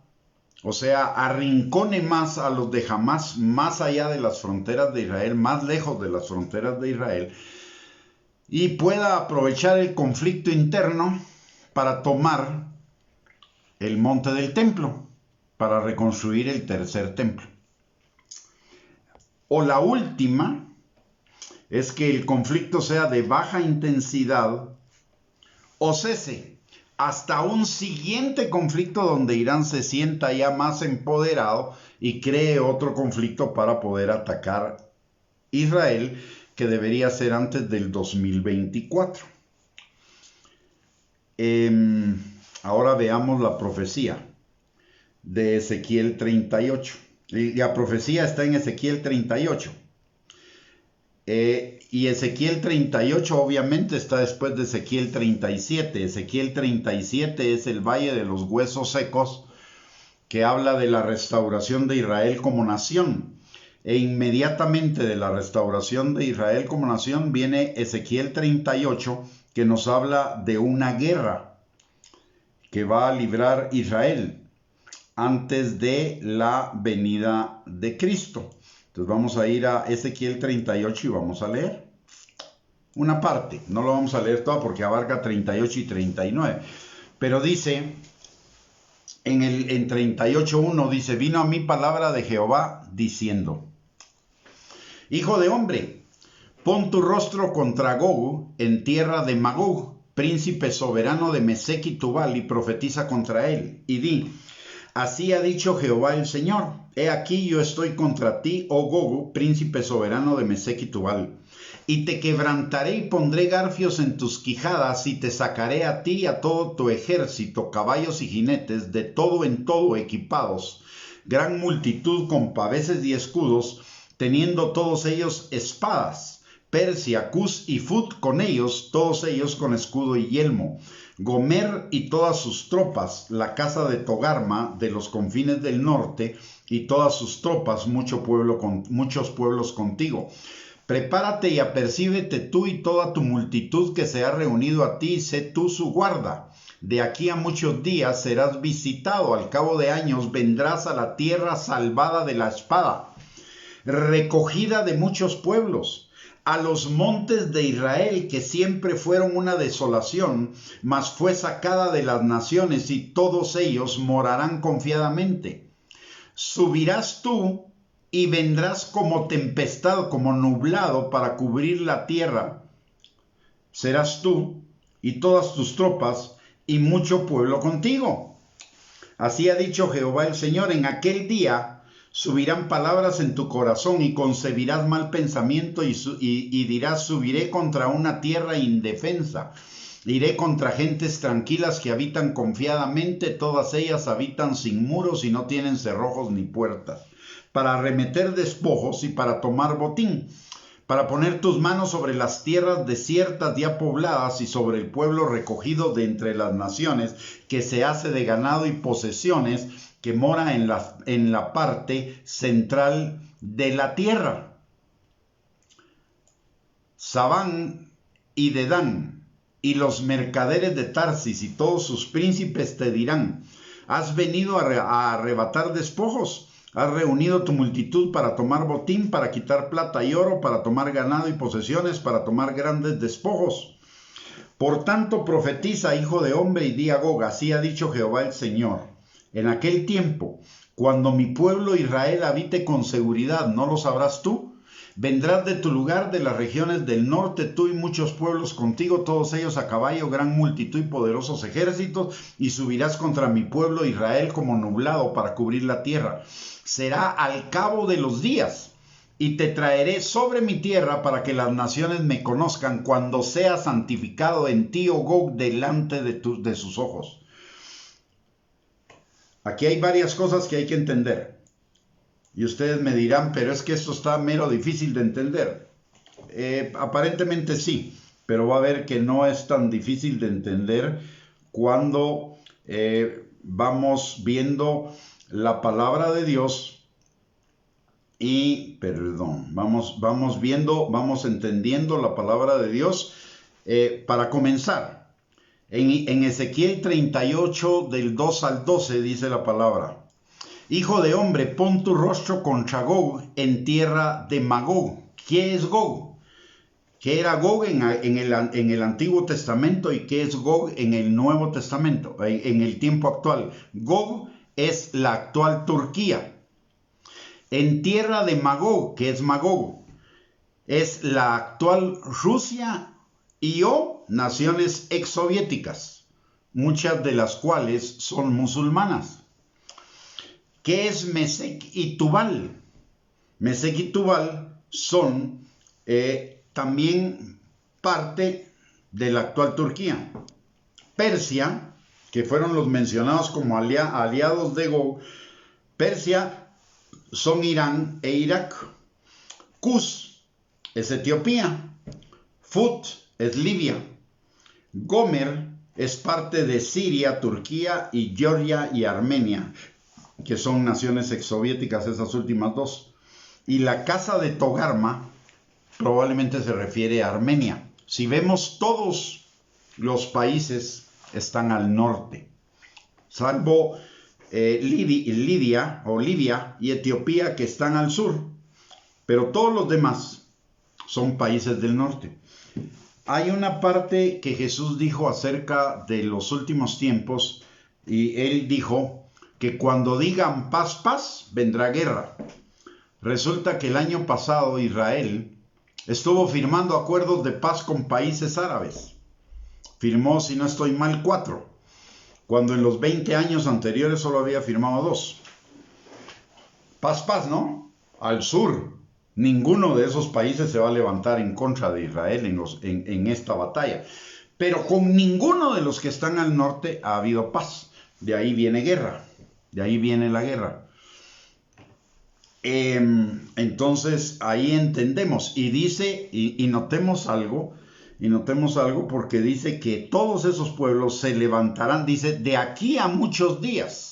o sea, arrincone más a los de Hamás más allá de las fronteras de Israel, más lejos de las fronteras de Israel, y pueda aprovechar el conflicto interno para tomar el monte del templo, para reconstruir el tercer templo. O la última es que el conflicto sea de baja intensidad o cese, hasta un siguiente conflicto donde Irán se sienta ya más empoderado y cree otro conflicto para poder atacar Israel, que debería ser antes del 2024. Ahora veamos la profecía de Ezequiel 38. La profecía está en Ezequiel 38. Y Ezequiel 38 obviamente está después de Ezequiel 37. Ezequiel 37 es el valle de los huesos secos, que habla de la restauración de Israel como nación. E inmediatamente de la restauración de Israel como nación viene Ezequiel 38, que nos habla de una guerra que va a librar Israel antes de la venida de Cristo. Entonces vamos a ir a Ezequiel 38 y vamos a leer una parte. No lo vamos a leer toda porque abarca 38 y 39. Pero dice, en 38:1 dice, vino a mí palabra de Jehová diciendo, hijo de hombre, pon tu rostro contra Gog en tierra de Magog, príncipe soberano de Mesec y Tubal, y profetiza contra él, y di, así ha dicho Jehová el Señor, he aquí yo estoy contra ti, oh Gog, príncipe soberano de Mesec y Tubal, y te quebrantaré y pondré garfios en tus quijadas, y te sacaré a ti y a todo tu ejército, caballos y jinetes, de todo en todo equipados, gran multitud con paveses y escudos, teniendo todos ellos espadas, Persia, Cus y Fut con ellos, todos ellos con escudo y yelmo, Gomer y todas sus tropas, la casa de Togarma de los confines del norte y todas sus tropas, muchos pueblos contigo. Prepárate y apercíbete tú y toda tu multitud que se ha reunido a ti, sé tú su guarda. De aquí a muchos días serás visitado, al cabo de años vendrás a la tierra salvada de la espada, recogida de muchos pueblos, a los montes de Israel que siempre fueron una desolación, mas fue sacada de las naciones y todos ellos morarán confiadamente. Subirás tú y vendrás como tempestad, como nublado para cubrir la tierra. Serás tú y todas tus tropas y mucho pueblo contigo. Así ha dicho Jehová el Señor, en aquel día subirán palabras en tu corazón y concebirás mal pensamiento y dirás, subiré contra una tierra indefensa. Iré contra gentes tranquilas que habitan confiadamente, todas ellas habitan sin muros y no tienen cerrojos ni puertas, para arremeter despojos y para tomar botín, para poner tus manos sobre las tierras desiertas ya pobladas y sobre el pueblo recogido de entre las naciones, que se hace de ganado y posesiones, que mora en la parte central de la tierra. Sabán y Dedán y los mercaderes de Tarsis y todos sus príncipes te dirán, has venido a arrebatar despojos, has reunido tu multitud para tomar botín, para quitar plata y oro, para tomar ganado y posesiones, para tomar grandes despojos. Por tanto profetiza, hijo de hombre, y di a Gog, así ha dicho Jehová el Señor. En aquel tiempo, cuando mi pueblo Israel habite con seguridad, ¿no lo sabrás tú? Vendrás de tu lugar, de las regiones del norte, tú y muchos pueblos contigo, todos ellos a caballo, gran multitud y poderosos ejércitos, y subirás contra mi pueblo Israel como nublado para cubrir la tierra. Será al cabo de los días, y te traeré sobre mi tierra para que las naciones me conozcan, cuando sea santificado en ti, oh Gog, delante de sus ojos. Aquí hay varias cosas que hay que entender. Y ustedes me dirán, pero es que esto está mero difícil de entender. Aparentemente sí, pero va a ver que no es tan difícil de entender cuando vamos viendo la palabra de Dios y, vamos entendiendo la palabra de Dios. Para comenzar, en Ezequiel 38 del 2 al 12 dice la palabra, hijo de hombre, pon tu rostro contra Gog en tierra de Magog. ¿Qué es Gog? ¿Qué era Gog en el Antiguo Testamento y qué es Gog en el Nuevo Testamento, en el tiempo actual? Gog es la actual Turquía. En tierra de Magog, ¿qué es Magog? Es la actual Rusia y o naciones exsoviéticas, muchas de las cuales son musulmanas. ¿Qué es Mesec y Tubal? Mesec y Tubal son también parte de la actual Turquía. Persia, que fueron los mencionados como aliados de Gog, Persia son Irán e Irak. Cus es Etiopía. Fut es Libia. Gomer es parte de Siria, Turquía y Georgia y Armenia, que son naciones exsoviéticas, esas últimas dos. Y la casa de Togarma probablemente se refiere a Armenia. Si vemos, todos los países están al norte, salvo Libia y Etiopía, que están al sur, pero todos los demás son países del norte. Hay una parte que Jesús dijo acerca de los últimos tiempos, y él dijo que cuando digan paz, paz, vendrá guerra. Resulta que el año pasado Israel estuvo firmando acuerdos de paz con países árabes. Firmó, si no estoy mal, 4, cuando en los 20 años anteriores solo había firmado 2. Paz, paz, ¿no? Al sur. Ninguno de esos países se va a levantar en contra de Israel en esta batalla. Pero con ninguno de los que están al norte ha habido paz. De ahí viene guerra. De ahí viene la guerra. Entonces ahí entendemos. Y dice, y notemos algo, porque dice que todos esos pueblos se levantarán, dice, de aquí a muchos días.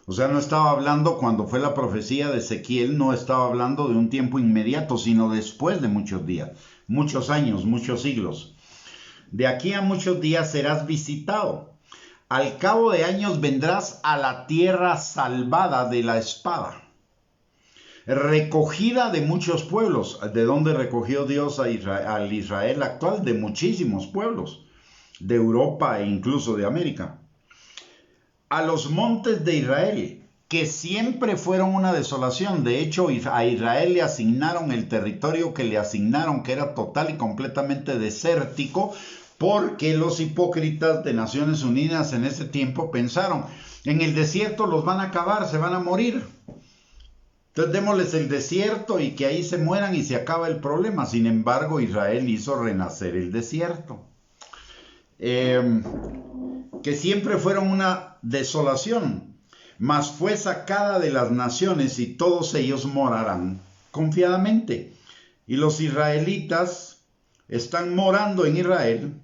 O sea, no estaba hablando, cuando fue la profecía de Ezequiel, no estaba hablando de un tiempo inmediato, sino después de muchos días, muchos años, muchos siglos. De aquí a muchos días serás visitado. Al cabo de años vendrás a la tierra salvada de la espada, recogida de muchos pueblos. ¿De dónde recogió Dios al Israel actual? De muchísimos pueblos, de Europa e incluso de América. A los montes de Israel, que siempre fueron una desolación. De hecho, a Israel le asignaron el territorio que le asignaron, que era total y completamente desértico, porque los hipócritas de Naciones Unidas en ese tiempo pensaron, en el desierto los van a acabar, se van a morir. Entonces démosles el desierto y que ahí se mueran y se acaba el problema. Sin embargo, Israel hizo renacer el desierto. Que siempre fueron una desolación, mas fue sacada de las naciones y todos ellos morarán confiadamente. Y los israelitas están morando en Israel,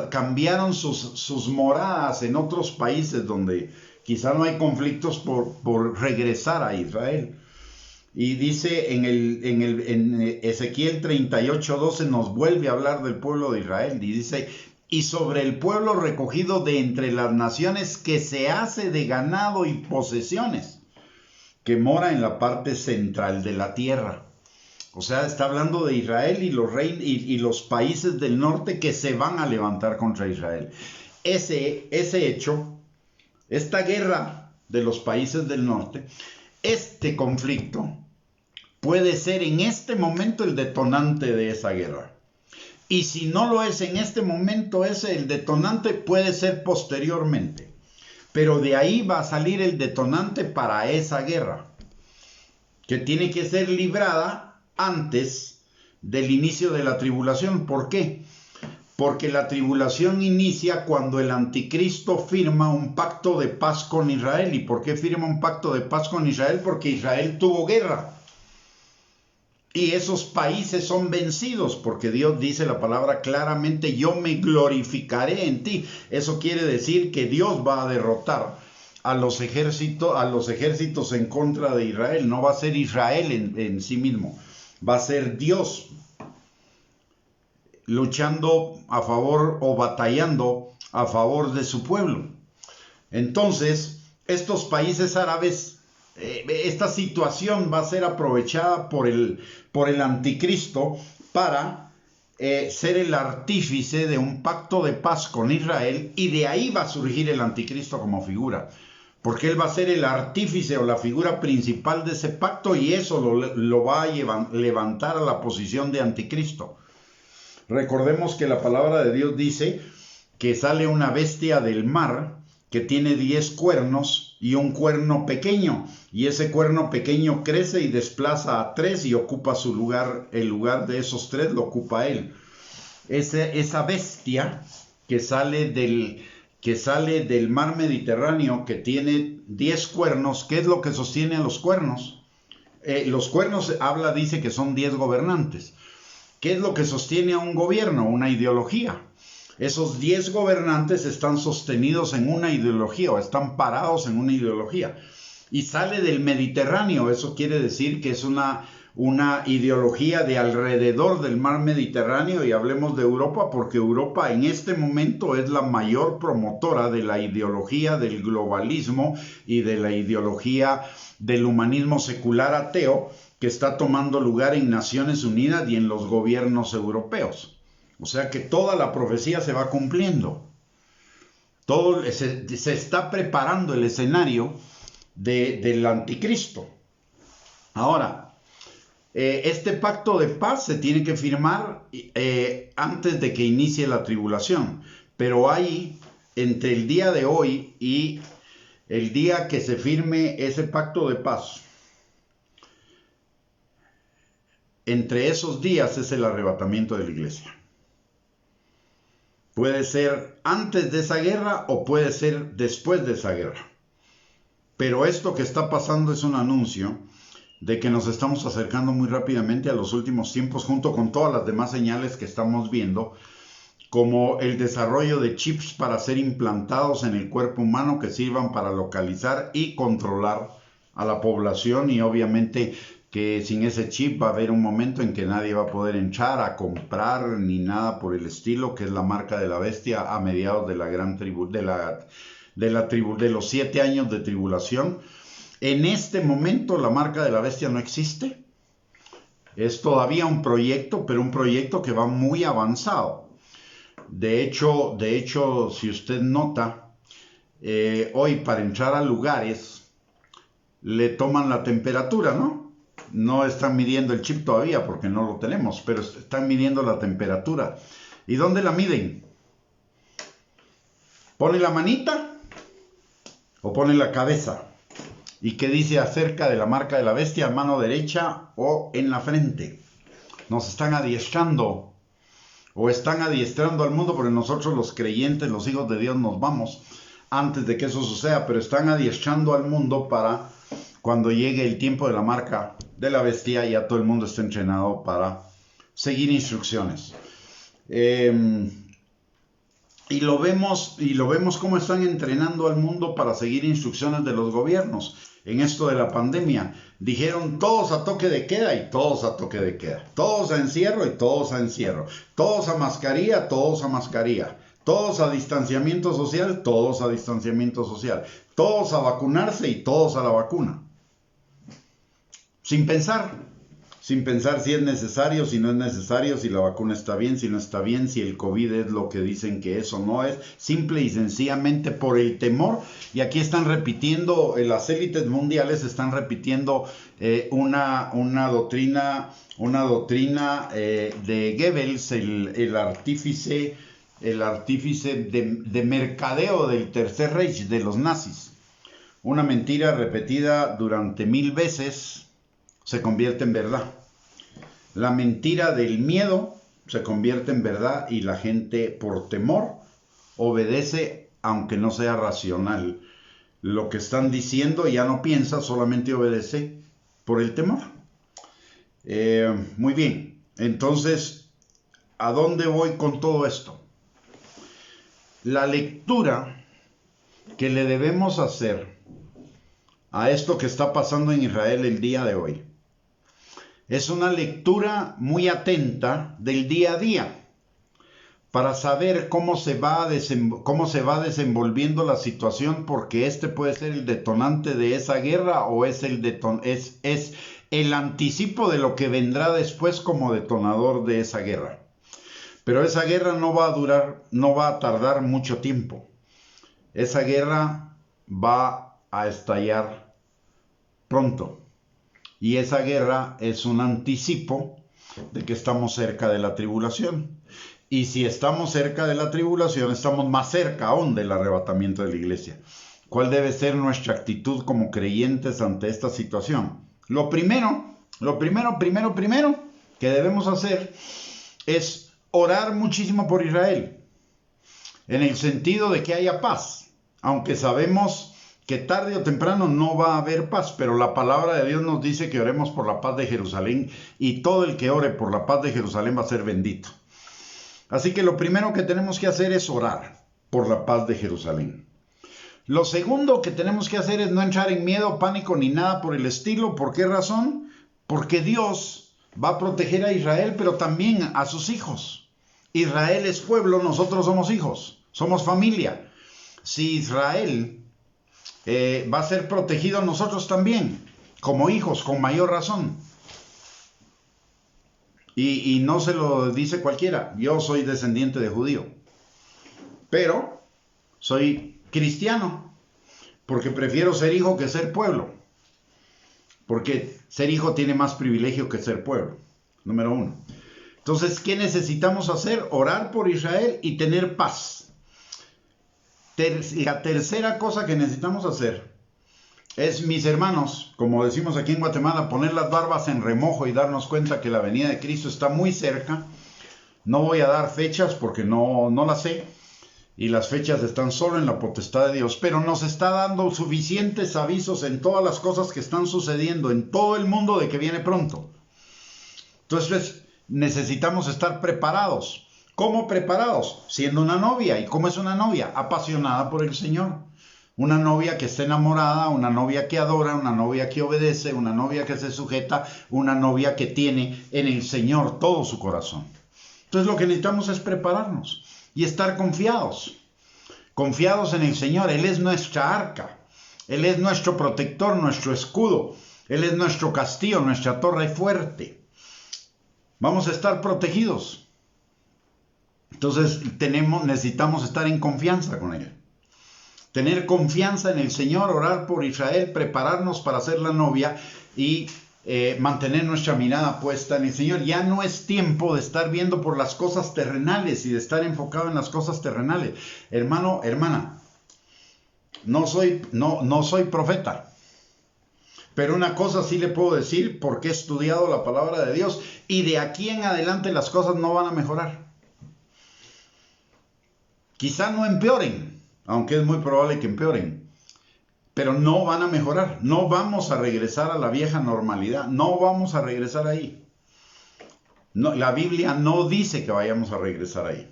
cambiaron sus moradas en otros países donde quizá no hay conflictos por regresar a Israel. Y dice en Ezequiel 38:12 nos vuelve a hablar del pueblo de Israel, y dice: y sobre el pueblo recogido de entre las naciones, que se hace de ganado y posesiones, que mora en la parte central de la tierra. O sea, está hablando de Israel y los países del norte que se van a levantar contra Israel. Ese hecho, esta guerra de los países del norte, este conflicto, puede ser en este momento el detonante de esa guerra. Y si no lo es en este momento, el detonante puede ser posteriormente. Pero de ahí va a salir el detonante para esa guerra, que tiene que ser librada antes del inicio de la tribulación. ¿Por qué? Porque la tribulación inicia cuando el anticristo firma un pacto de paz con Israel. ¿Y por qué firma un pacto de paz con Israel? Porque Israel tuvo guerra. Y esos países son vencidos, porque Dios dice la palabra claramente: yo me glorificaré en ti. Eso quiere decir que Dios va a derrotar a los ejércitos en contra de Israel. No va a ser Israel en sí mismo, va a ser Dios luchando a favor o batallando a favor de su pueblo. Entonces, estos países árabes, esta situación va a ser aprovechada por el anticristo para ser el artífice de un pacto de paz con Israel, y de ahí va a surgir el anticristo como figura, porque él va a ser el artífice o la figura principal de ese pacto, y eso lo va a levantar a la posición de anticristo. Recordemos que la palabra de Dios dice que sale una bestia del mar que tiene 10 cuernos y un cuerno pequeño, y ese cuerno pequeño crece y desplaza a 3 y ocupa su lugar, el lugar de esos 3 lo ocupa él. Esa bestia que sale del mar Mediterráneo, que tiene 10 cuernos, ¿qué es lo que sostiene a los cuernos? Los cuernos dice que son 10 gobernantes. ¿Qué es lo que sostiene a un gobierno? Una ideología. Esos 10 gobernantes están sostenidos en una ideología o están parados en una ideología. Y sale del Mediterráneo, eso quiere decir que es una ideología de alrededor del mar Mediterráneo, y hablemos de Europa porque Europa en este momento es la mayor promotora de la ideología del globalismo y de la ideología del humanismo secular ateo que está tomando lugar en Naciones Unidas y en los gobiernos europeos. O sea que toda la profecía se va cumpliendo. Se está preparando el escenario del anticristo. Ahora, este pacto de paz se tiene que firmar antes de que inicie la tribulación. Pero hay, entre el día de hoy y el día que se firme ese pacto de paz, entre esos días es el arrebatamiento de la iglesia. Puede ser antes de esa guerra o puede ser después de esa guerra. Pero esto que está pasando es un anuncio de que nos estamos acercando muy rápidamente a los últimos tiempos, junto con todas las demás señales que estamos viendo, como el desarrollo de chips para ser implantados en el cuerpo humano que sirvan para localizar y controlar a la población, y obviamente que sin ese chip va a haber un momento en que nadie va a poder entrar a comprar ni nada por el estilo, que es la marca de la bestia a mediados de la gran tribu, de los 7 años de tribulación. En este momento la marca de la bestia no existe. Es todavía un proyecto, pero un proyecto que va muy avanzado. De hecho, si usted nota, hoy para entrar a lugares le toman la temperatura, ¿no? No están midiendo el chip todavía porque no lo tenemos, pero están midiendo la temperatura. ¿Y dónde la miden? ¿Pone la manita o pone la cabeza? ¿Y qué dice acerca de la marca de la bestia? ¿Mano derecha o en la frente? Nos están adiestrando o están adiestrando al mundo, porque nosotros los creyentes, los hijos de Dios, nos vamos antes de que eso suceda, pero están adiestrando al mundo para cuando llegue el tiempo de la marca de la bestia, ya todo el mundo está entrenado para seguir instrucciones. Y lo vemos cómo están entrenando al mundo para seguir instrucciones de los gobiernos. En esto de la pandemia, dijeron todos a toque de queda y todos a toque de queda. Todos a encierro y todos a encierro. Todos a mascarilla, todos a mascarilla. Todos a distanciamiento social, todos a distanciamiento social. Todos a vacunarse y todos a la vacuna. Sin pensar si es necesario, si no es necesario, si la vacuna está bien, si no está bien, si el COVID es lo que dicen que es o no es, simple y sencillamente por el temor. Y aquí están repitiendo, las élites mundiales están repitiendo una doctrina de Goebbels, el artífice de mercadeo del Tercer Reich, de los nazis. Una mentira repetida durante 1000 veces se convierte en verdad. La mentira del miedo se convierte en verdad y la gente por temor obedece aunque no sea racional. Lo que están diciendo ya no piensa, solamente obedece por el temor. Muy bien, entonces, ¿a dónde voy con todo esto? La lectura que le debemos hacer a esto que está pasando en Israel el día de hoy es una lectura muy atenta del día a día para saber cómo se va desenvolviendo la situación, porque este puede ser el detonante de esa guerra o es el anticipo de lo que vendrá después como detonador de esa guerra. Pero esa guerra no va a tardar mucho tiempo. Esa guerra va a estallar pronto. Y esa guerra es un anticipo de que estamos cerca de la tribulación. Y si estamos cerca de la tribulación, estamos más cerca aún del arrebatamiento de la iglesia. ¿Cuál debe ser nuestra actitud como creyentes ante esta situación? Lo primero que debemos hacer es orar muchísimo por Israel, en el sentido de que haya paz, aunque sabemos que tarde o temprano no va a haber paz, pero la palabra de Dios nos dice que oremos por la paz de Jerusalén, y todo el que ore por la paz de Jerusalén va a ser bendito. Así que lo primero que tenemos que hacer es orar por la paz de Jerusalén. Lo segundo que tenemos que hacer es no entrar en miedo, pánico ni nada por el estilo. ¿Por qué razón? Porque Dios va a proteger a Israel, pero también a sus hijos. Israel es pueblo, nosotros somos hijos, somos familia. Si Israel va a ser protegido, nosotros también, como hijos, con mayor razón. Y no se lo dice cualquiera. Yo soy descendiente de judío, pero soy cristiano, porque prefiero ser hijo que ser pueblo, porque ser hijo tiene más privilegio que ser pueblo, número uno. Entonces, ¿qué necesitamos hacer? Orar por Israel y tener paz. La tercera cosa que necesitamos hacer es, mis hermanos, como decimos aquí en Guatemala, poner las barbas en remojo y darnos cuenta que la venida de Cristo está muy cerca. No voy a dar fechas porque no las sé, y las fechas están solo en la potestad de Dios, pero nos está dando suficientes avisos en todas las cosas que están sucediendo en todo el mundo de que viene pronto. Entonces necesitamos estar preparados. ¿Cómo preparados? Siendo una novia. ¿Y cómo es una novia? Apasionada por el Señor. Una novia que está enamorada, una novia que adora, una novia que obedece, una novia que se sujeta, una novia que tiene en el Señor todo su corazón. Entonces lo que necesitamos es prepararnos y estar confiados en el Señor. Él es nuestra arca, Él es nuestro protector, nuestro escudo, Él es nuestro castillo, nuestra torre fuerte. Vamos a estar protegidos. Entonces necesitamos estar en confianza con Él. Tener confianza en el Señor, orar por Israel, prepararnos para ser la novia y mantener nuestra mirada puesta en el Señor. Ya no es tiempo de estar viendo por las cosas terrenales y de estar enfocado en las cosas terrenales. Hermano, hermana, no soy profeta, pero una cosa sí le puedo decir porque he estudiado la palabra de Dios, y de aquí en adelante las cosas no van a mejorar. Quizá no empeoren, aunque es muy probable que empeoren, pero no van a mejorar. No vamos a regresar a la vieja normalidad, no vamos a regresar ahí. No, la Biblia no dice que vayamos a regresar ahí.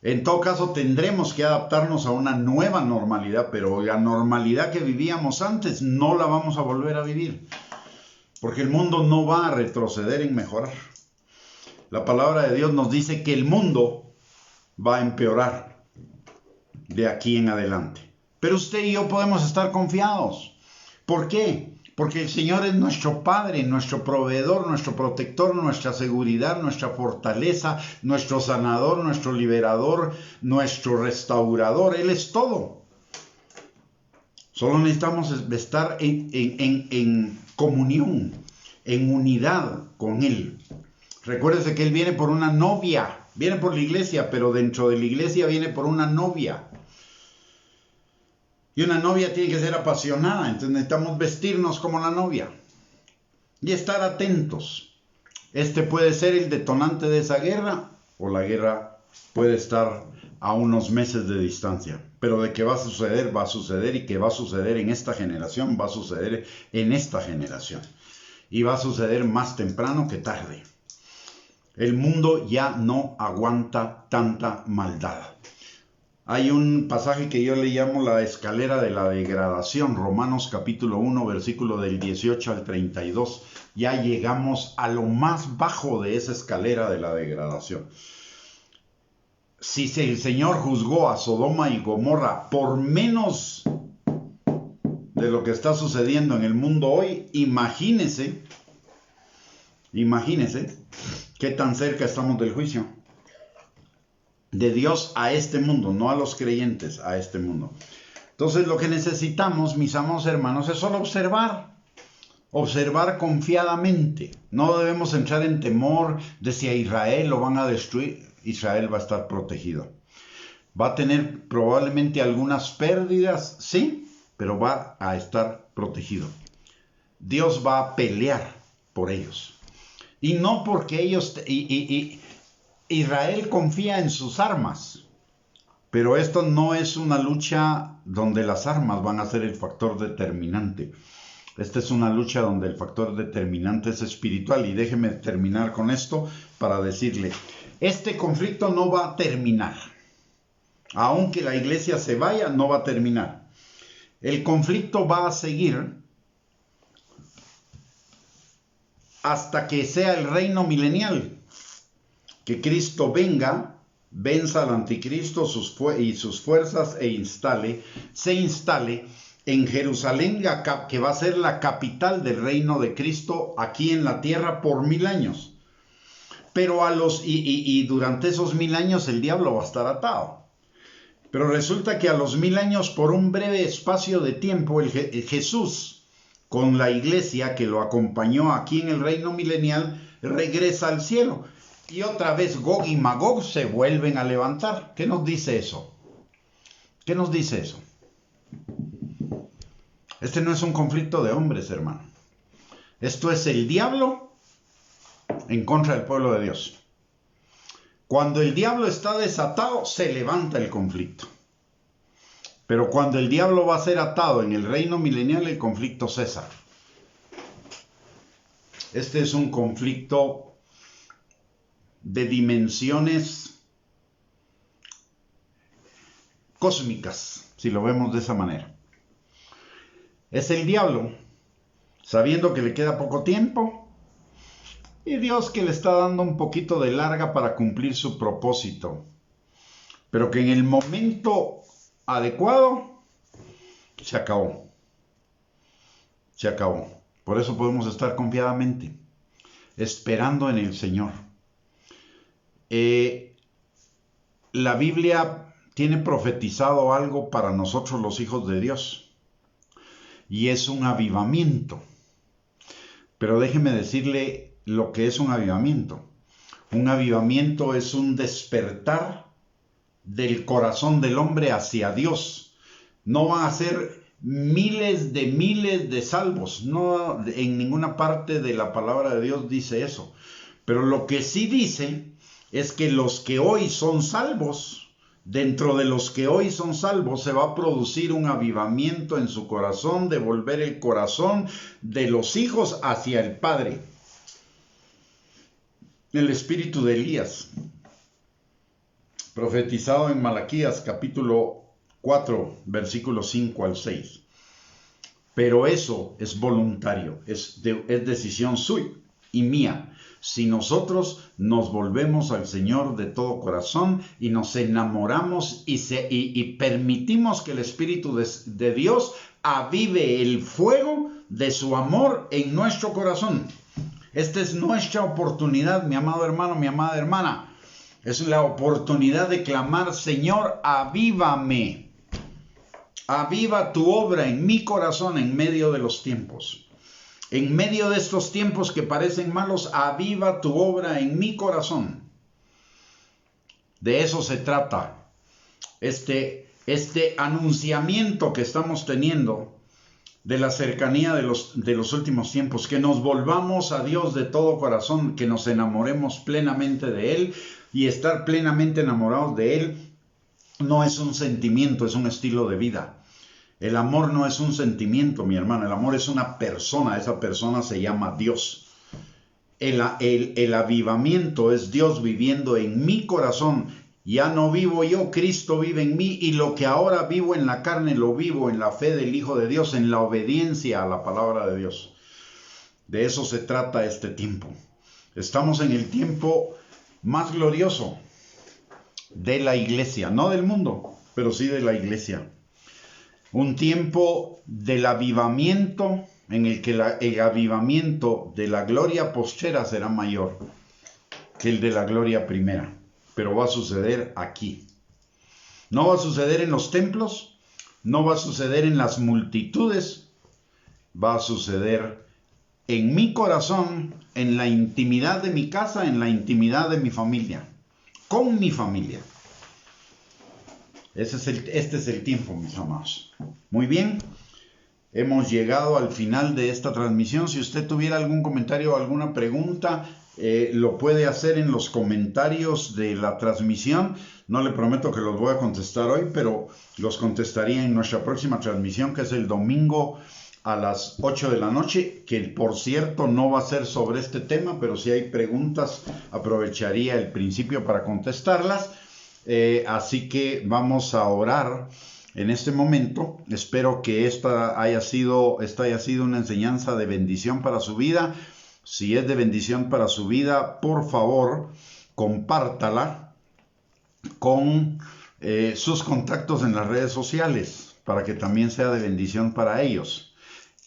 En todo caso, tendremos que adaptarnos a una nueva normalidad, pero la normalidad que vivíamos antes no la vamos a volver a vivir, porque el mundo no va a retroceder en mejorar. La palabra de Dios nos dice que el mundo va a empeorar de aquí en adelante. Pero usted y yo podemos estar confiados. ¿Por qué? Porque el Señor es nuestro Padre, nuestro proveedor, nuestro protector, nuestra seguridad, nuestra fortaleza, nuestro sanador, nuestro liberador, nuestro restaurador. Él es todo. Solo necesitamos estar en comunión, en unidad con Él. Recuérdese que Él viene por una novia. Viene por la iglesia, pero dentro de la iglesia viene por una novia. Y una novia tiene que ser apasionada, entonces necesitamos vestirnos como la novia y estar atentos. Este puede ser el detonante de esa guerra, o la guerra puede estar a unos meses de distancia. Pero de que va a suceder, y que va a suceder en esta generación, va a suceder en esta generación. Y va a suceder más temprano que tarde. El mundo ya no aguanta tanta maldad. Hay un pasaje que yo le llamo la escalera de la degradación, Romanos capítulo 1, versículo del 18 al 32. Ya llegamos a lo más bajo de esa escalera de la degradación. Si el Señor juzgó a Sodoma y Gomorra por menos de lo que está sucediendo en el mundo hoy, imagínese qué tan cerca estamos del juicio de Dios a este mundo, no a los creyentes, a este mundo. Entonces lo que necesitamos, mis amados hermanos, es solo observar. observar confiadamente. No debemos entrar en temor de si a Israel lo van a destruir. Israel va a estar protegido. Va a tener probablemente algunas pérdidas, sí, pero va a estar protegido. Dios va a pelear por ellos. Y no porque ellos... Israel confía en sus armas. Pero esto no es una lucha donde las armas van a ser el factor determinante. Esta es una lucha donde el factor determinante es espiritual. Y déjeme terminar con esto para decirle, este conflicto no va a terminar. Aunque la iglesia se vaya, no va a terminar. El conflicto va a seguir hasta que sea el reino milenial. Que Cristo venga, venza al anticristo y sus fuerzas se instale en Jerusalén, que va a ser la capital del reino de Cristo aquí en la tierra por 1000 años. Pero durante esos 1000 años el diablo va a estar atado. Pero resulta que a los 1000 años, por un breve espacio de tiempo, Jesús, con la iglesia que lo acompañó aquí en el reino milenial, regresa al cielo. Y otra vez Gog y Magog se vuelven a levantar. ¿Qué nos dice eso? ¿Qué nos dice eso? Este no es un conflicto de hombres, hermano. Esto es el diablo en contra del pueblo de Dios. Cuando el diablo está desatado, se levanta el conflicto. Pero cuando el diablo va a ser atado en el reino milenial, el conflicto cesa. Este es un conflicto de dimensiones cósmicas, si lo vemos de esa manera. Es el diablo, sabiendo que le queda poco tiempo, y Dios que le está dando un poquito de larga para cumplir su propósito, pero que en el momento adecuado se acabó. Se acabó. Por eso podemos estar confiadamente esperando en el Señor. La Biblia tiene profetizado algo para nosotros los hijos de Dios, y es un avivamiento. Pero déjeme decirle lo que es un avivamiento. Un avivamiento es un despertar del corazón del hombre hacia Dios. No van a ser miles de salvos. No, en ninguna parte de la palabra de Dios dice eso. Pero lo que sí dice es que los que hoy son salvos, dentro de los que hoy son salvos, se va a producir un avivamiento en su corazón, de volver el corazón de los hijos hacia el Padre. El espíritu de Elías, profetizado en Malaquías capítulo 4, versículos 5 al 6. Pero eso es voluntario, es decisión suya y mía. Si nosotros nos volvemos al Señor de todo corazón y nos enamoramos y permitimos que el Espíritu de Dios avive el fuego de su amor en nuestro corazón. Esta es nuestra oportunidad, mi amado hermano, mi amada hermana. Es la oportunidad de clamar, Señor, avívame. Aviva tu obra en mi corazón en medio de los tiempos. En medio de estos tiempos que parecen malos, aviva tu obra en mi corazón. De eso se trata. Este anunciamiento que estamos teniendo de la cercanía de los últimos tiempos, que nos volvamos a Dios de todo corazón, que nos enamoremos plenamente de Él, y estar plenamente enamorados de Él no es un sentimiento, es un estilo de vida. El amor no es un sentimiento, mi hermano, el amor es una persona, esa persona se llama Dios. El avivamiento es Dios viviendo en mi corazón. Ya no vivo yo, Cristo vive en mí, y lo que ahora vivo en la carne lo vivo en la fe del Hijo de Dios, en la obediencia a la palabra de Dios. De eso se trata este tiempo. Estamos en el tiempo más glorioso de la iglesia, no del mundo, pero sí de la iglesia. Un tiempo del avivamiento en el que el avivamiento de la gloria postrera será mayor que el de la gloria primera. Pero va a suceder aquí. No va a suceder en los templos, no va a suceder en las multitudes, va a suceder en mi corazón, en la intimidad de mi casa, en la intimidad de mi familia, con mi familia. Este es el tiempo, mis amados. Muy bien, hemos llegado al final de esta transmisión. Si usted tuviera algún comentario o alguna pregunta, lo puede hacer en los comentarios de la transmisión. No le prometo que los voy a contestar hoy, pero los contestaría en nuestra próxima transmisión, que es el domingo a las 8 de la noche, que por cierto no va a ser sobre este tema, pero si hay preguntas aprovecharía el principio para contestarlas. Así que vamos a orar en este momento. Espero que esta haya sido una enseñanza de bendición para su vida. Si es de bendición para su vida, por favor, compártala con sus contactos en las redes sociales para que también sea de bendición para ellos.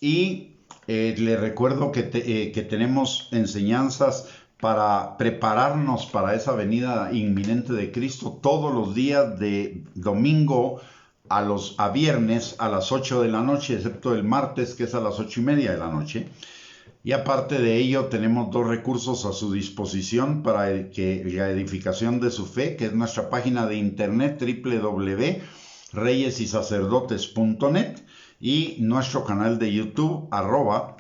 Y le recuerdo que tenemos enseñanzas para prepararnos para esa venida inminente de Cristo todos los días de domingo a viernes a las 8 de la noche, excepto el martes, que es a las 8:30 de la noche. Y aparte de ello, tenemos 2 recursos a su disposición para la edificación de su fe, que es nuestra página de internet www.reyesysacerdotes.net y nuestro canal de YouTube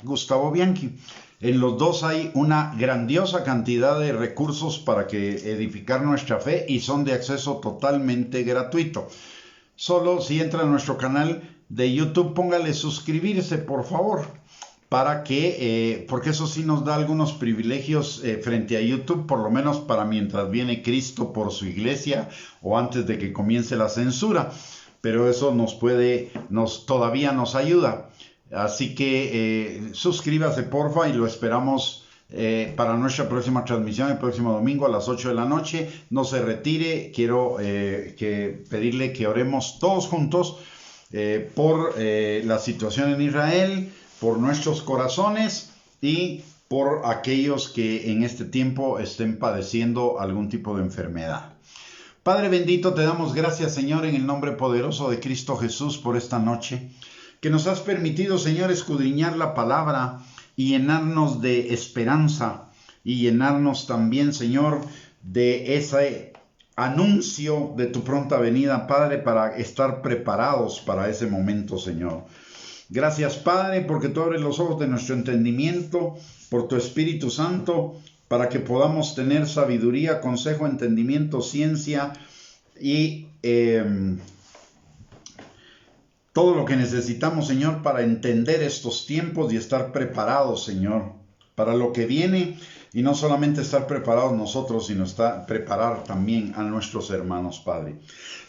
@Gustavo Bianchi. En los dos hay una grandiosa cantidad de recursos para que edificar nuestra fe y son de acceso totalmente gratuito. Solo si entra a nuestro canal de YouTube, póngale suscribirse, por favor, para que, porque eso sí nos da algunos privilegios frente a YouTube, por lo menos para mientras viene Cristo por su iglesia o antes de que comience la censura. Pero eso todavía nos ayuda. Así que suscríbase porfa y lo esperamos para nuestra próxima transmisión el próximo domingo a las 8 de la noche. No se retire, quiero pedirle que oremos todos juntos por la situación en Israel, por nuestros corazones y por aquellos que en este tiempo estén padeciendo algún tipo de enfermedad. Padre bendito, te damos gracias, Señor, en el nombre poderoso de Cristo Jesús por esta noche, que nos has permitido, Señor, escudriñar la palabra y llenarnos de esperanza y llenarnos también, Señor, de ese anuncio de tu pronta venida, Padre, para estar preparados para ese momento, Señor. Gracias, Padre, porque tú abres los ojos de nuestro entendimiento por tu Espíritu Santo, para que podamos tener sabiduría, consejo, entendimiento, ciencia y todo lo que necesitamos, Señor, para entender estos tiempos y estar preparados, Señor, para lo que viene. Y no solamente estar preparados nosotros, sino preparar también a nuestros hermanos, Padre.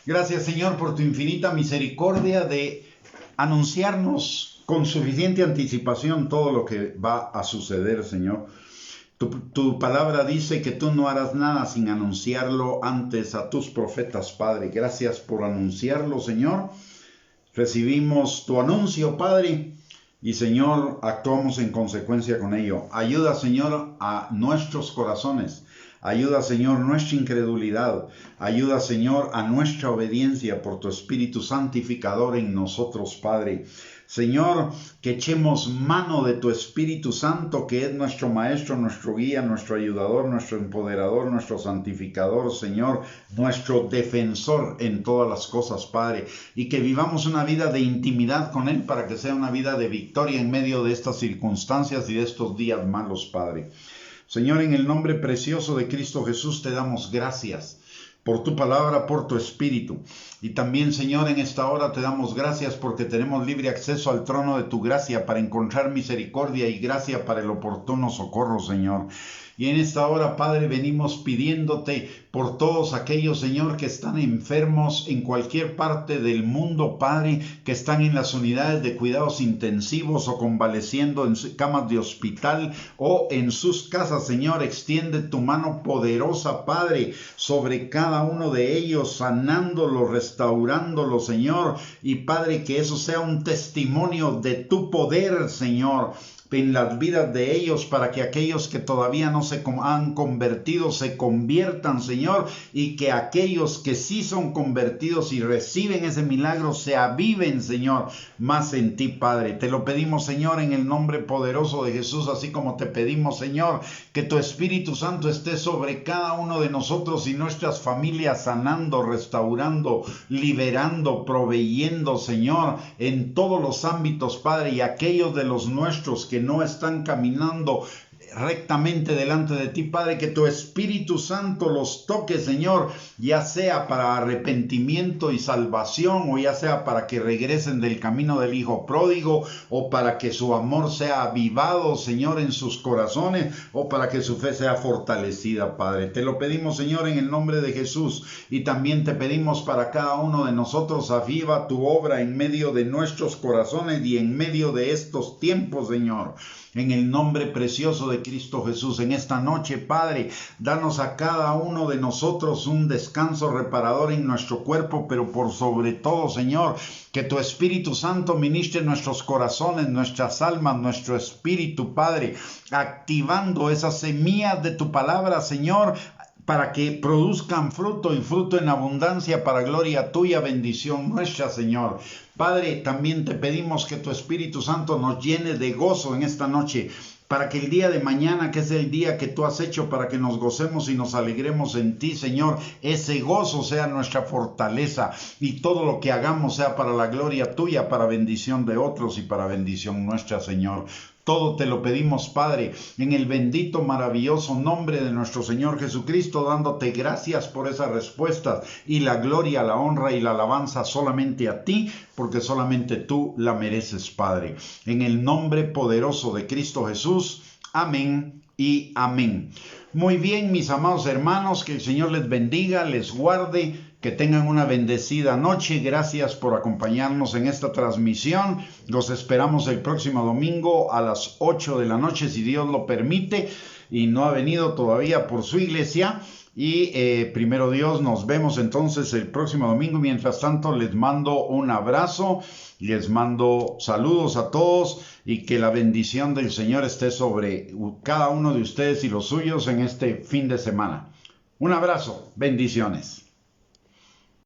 Gracias, Señor, por tu infinita misericordia de anunciarnos con suficiente anticipación todo lo que va a suceder, Señor. Tu palabra dice que tú no harás nada sin anunciarlo antes a tus profetas, Padre. Gracias por anunciarlo, Señor. Recibimos tu anuncio, Padre, y, Señor, actuamos en consecuencia con ello. Ayuda, Señor, a nuestros corazones. Ayuda, Señor, nuestra incredulidad. Ayuda, Señor, a nuestra obediencia por tu Espíritu santificador en nosotros, Padre. Señor, que echemos mano de tu Espíritu Santo, que es nuestro Maestro, nuestro guía, nuestro ayudador, nuestro empoderador, nuestro santificador, Señor, nuestro defensor en todas las cosas, Padre, y que vivamos una vida de intimidad con Él para que sea una vida de victoria en medio de estas circunstancias y de estos días malos, Padre. Señor, en el nombre precioso de Cristo Jesús te damos gracias por tu palabra, por tu Espíritu. Y también, Señor, en esta hora te damos gracias porque tenemos libre acceso al trono de tu gracia para encontrar misericordia y gracia para el oportuno socorro, Señor. Y en esta hora, Padre, venimos pidiéndote por todos aquellos, Señor, que están enfermos en cualquier parte del mundo, Padre, que están en las unidades de cuidados intensivos o convaleciendo en camas de hospital o en sus casas, Señor. Extiende tu mano poderosa, Padre, sobre cada uno de ellos, sanándolo, restaurándolo, Señor. Y, Padre, que eso sea un testimonio de tu poder, Señor, en las vidas de ellos, para que aquellos que todavía no se han convertido se conviertan, Señor, y que aquellos que sí son convertidos y reciben ese milagro se aviven, Señor, más en ti, Padre. Te lo pedimos, Señor, en el nombre poderoso de Jesús, así como te pedimos, Señor, que tu Espíritu Santo esté sobre cada uno de nosotros y nuestras familias, sanando, restaurando, liberando, proveyendo, Señor, en todos los ámbitos, Padre, y aquellos de los nuestros que no están caminando rectamente delante de ti, Padre, que tu Espíritu Santo los toque, Señor, ya sea para arrepentimiento y salvación, o ya sea para que regresen del camino del Hijo pródigo, o para que su amor sea avivado, Señor, en sus corazones, o para que su fe sea fortalecida, Padre. Te lo pedimos, Señor, en el nombre de Jesús, y también te pedimos para cada uno de nosotros, aviva tu obra en medio de nuestros corazones y en medio de estos tiempos, Señor. En el nombre precioso de Cristo Jesús, en esta noche, Padre, danos a cada uno de nosotros un descanso reparador en nuestro cuerpo, pero por sobre todo, Señor, que tu Espíritu Santo ministre nuestros corazones, nuestras almas, nuestro espíritu, Padre, activando esas semillas de tu palabra, Señor, para que produzcan fruto y fruto en abundancia para gloria tuya, bendición nuestra, Señor. Padre, también te pedimos que tu Espíritu Santo nos llene de gozo en esta noche, para que el día de mañana, que es el día que tú has hecho, para que nos gocemos y nos alegremos en ti, Señor, ese gozo sea nuestra fortaleza y todo lo que hagamos sea para la gloria tuya, para bendición de otros y para bendición nuestra, Señor. Todo te lo pedimos, Padre, en el bendito, maravilloso nombre de nuestro Señor Jesucristo, dándote gracias por esas respuestas y la gloria, la honra y la alabanza solamente a ti, porque solamente tú la mereces, Padre. En el nombre poderoso de Cristo Jesús, amén y amén. Muy bien, mis amados hermanos, que el Señor les bendiga, les guarde, que tengan una bendecida noche. Gracias por acompañarnos en esta transmisión. Los esperamos el próximo domingo a las 8 de la noche, si Dios lo permite, y no ha venido todavía por su iglesia. Y primero Dios, nos vemos entonces el próximo domingo. Mientras tanto, les mando un abrazo, les mando saludos a todos y que la bendición del Señor esté sobre cada uno de ustedes y los suyos en este fin de semana. Un abrazo, bendiciones.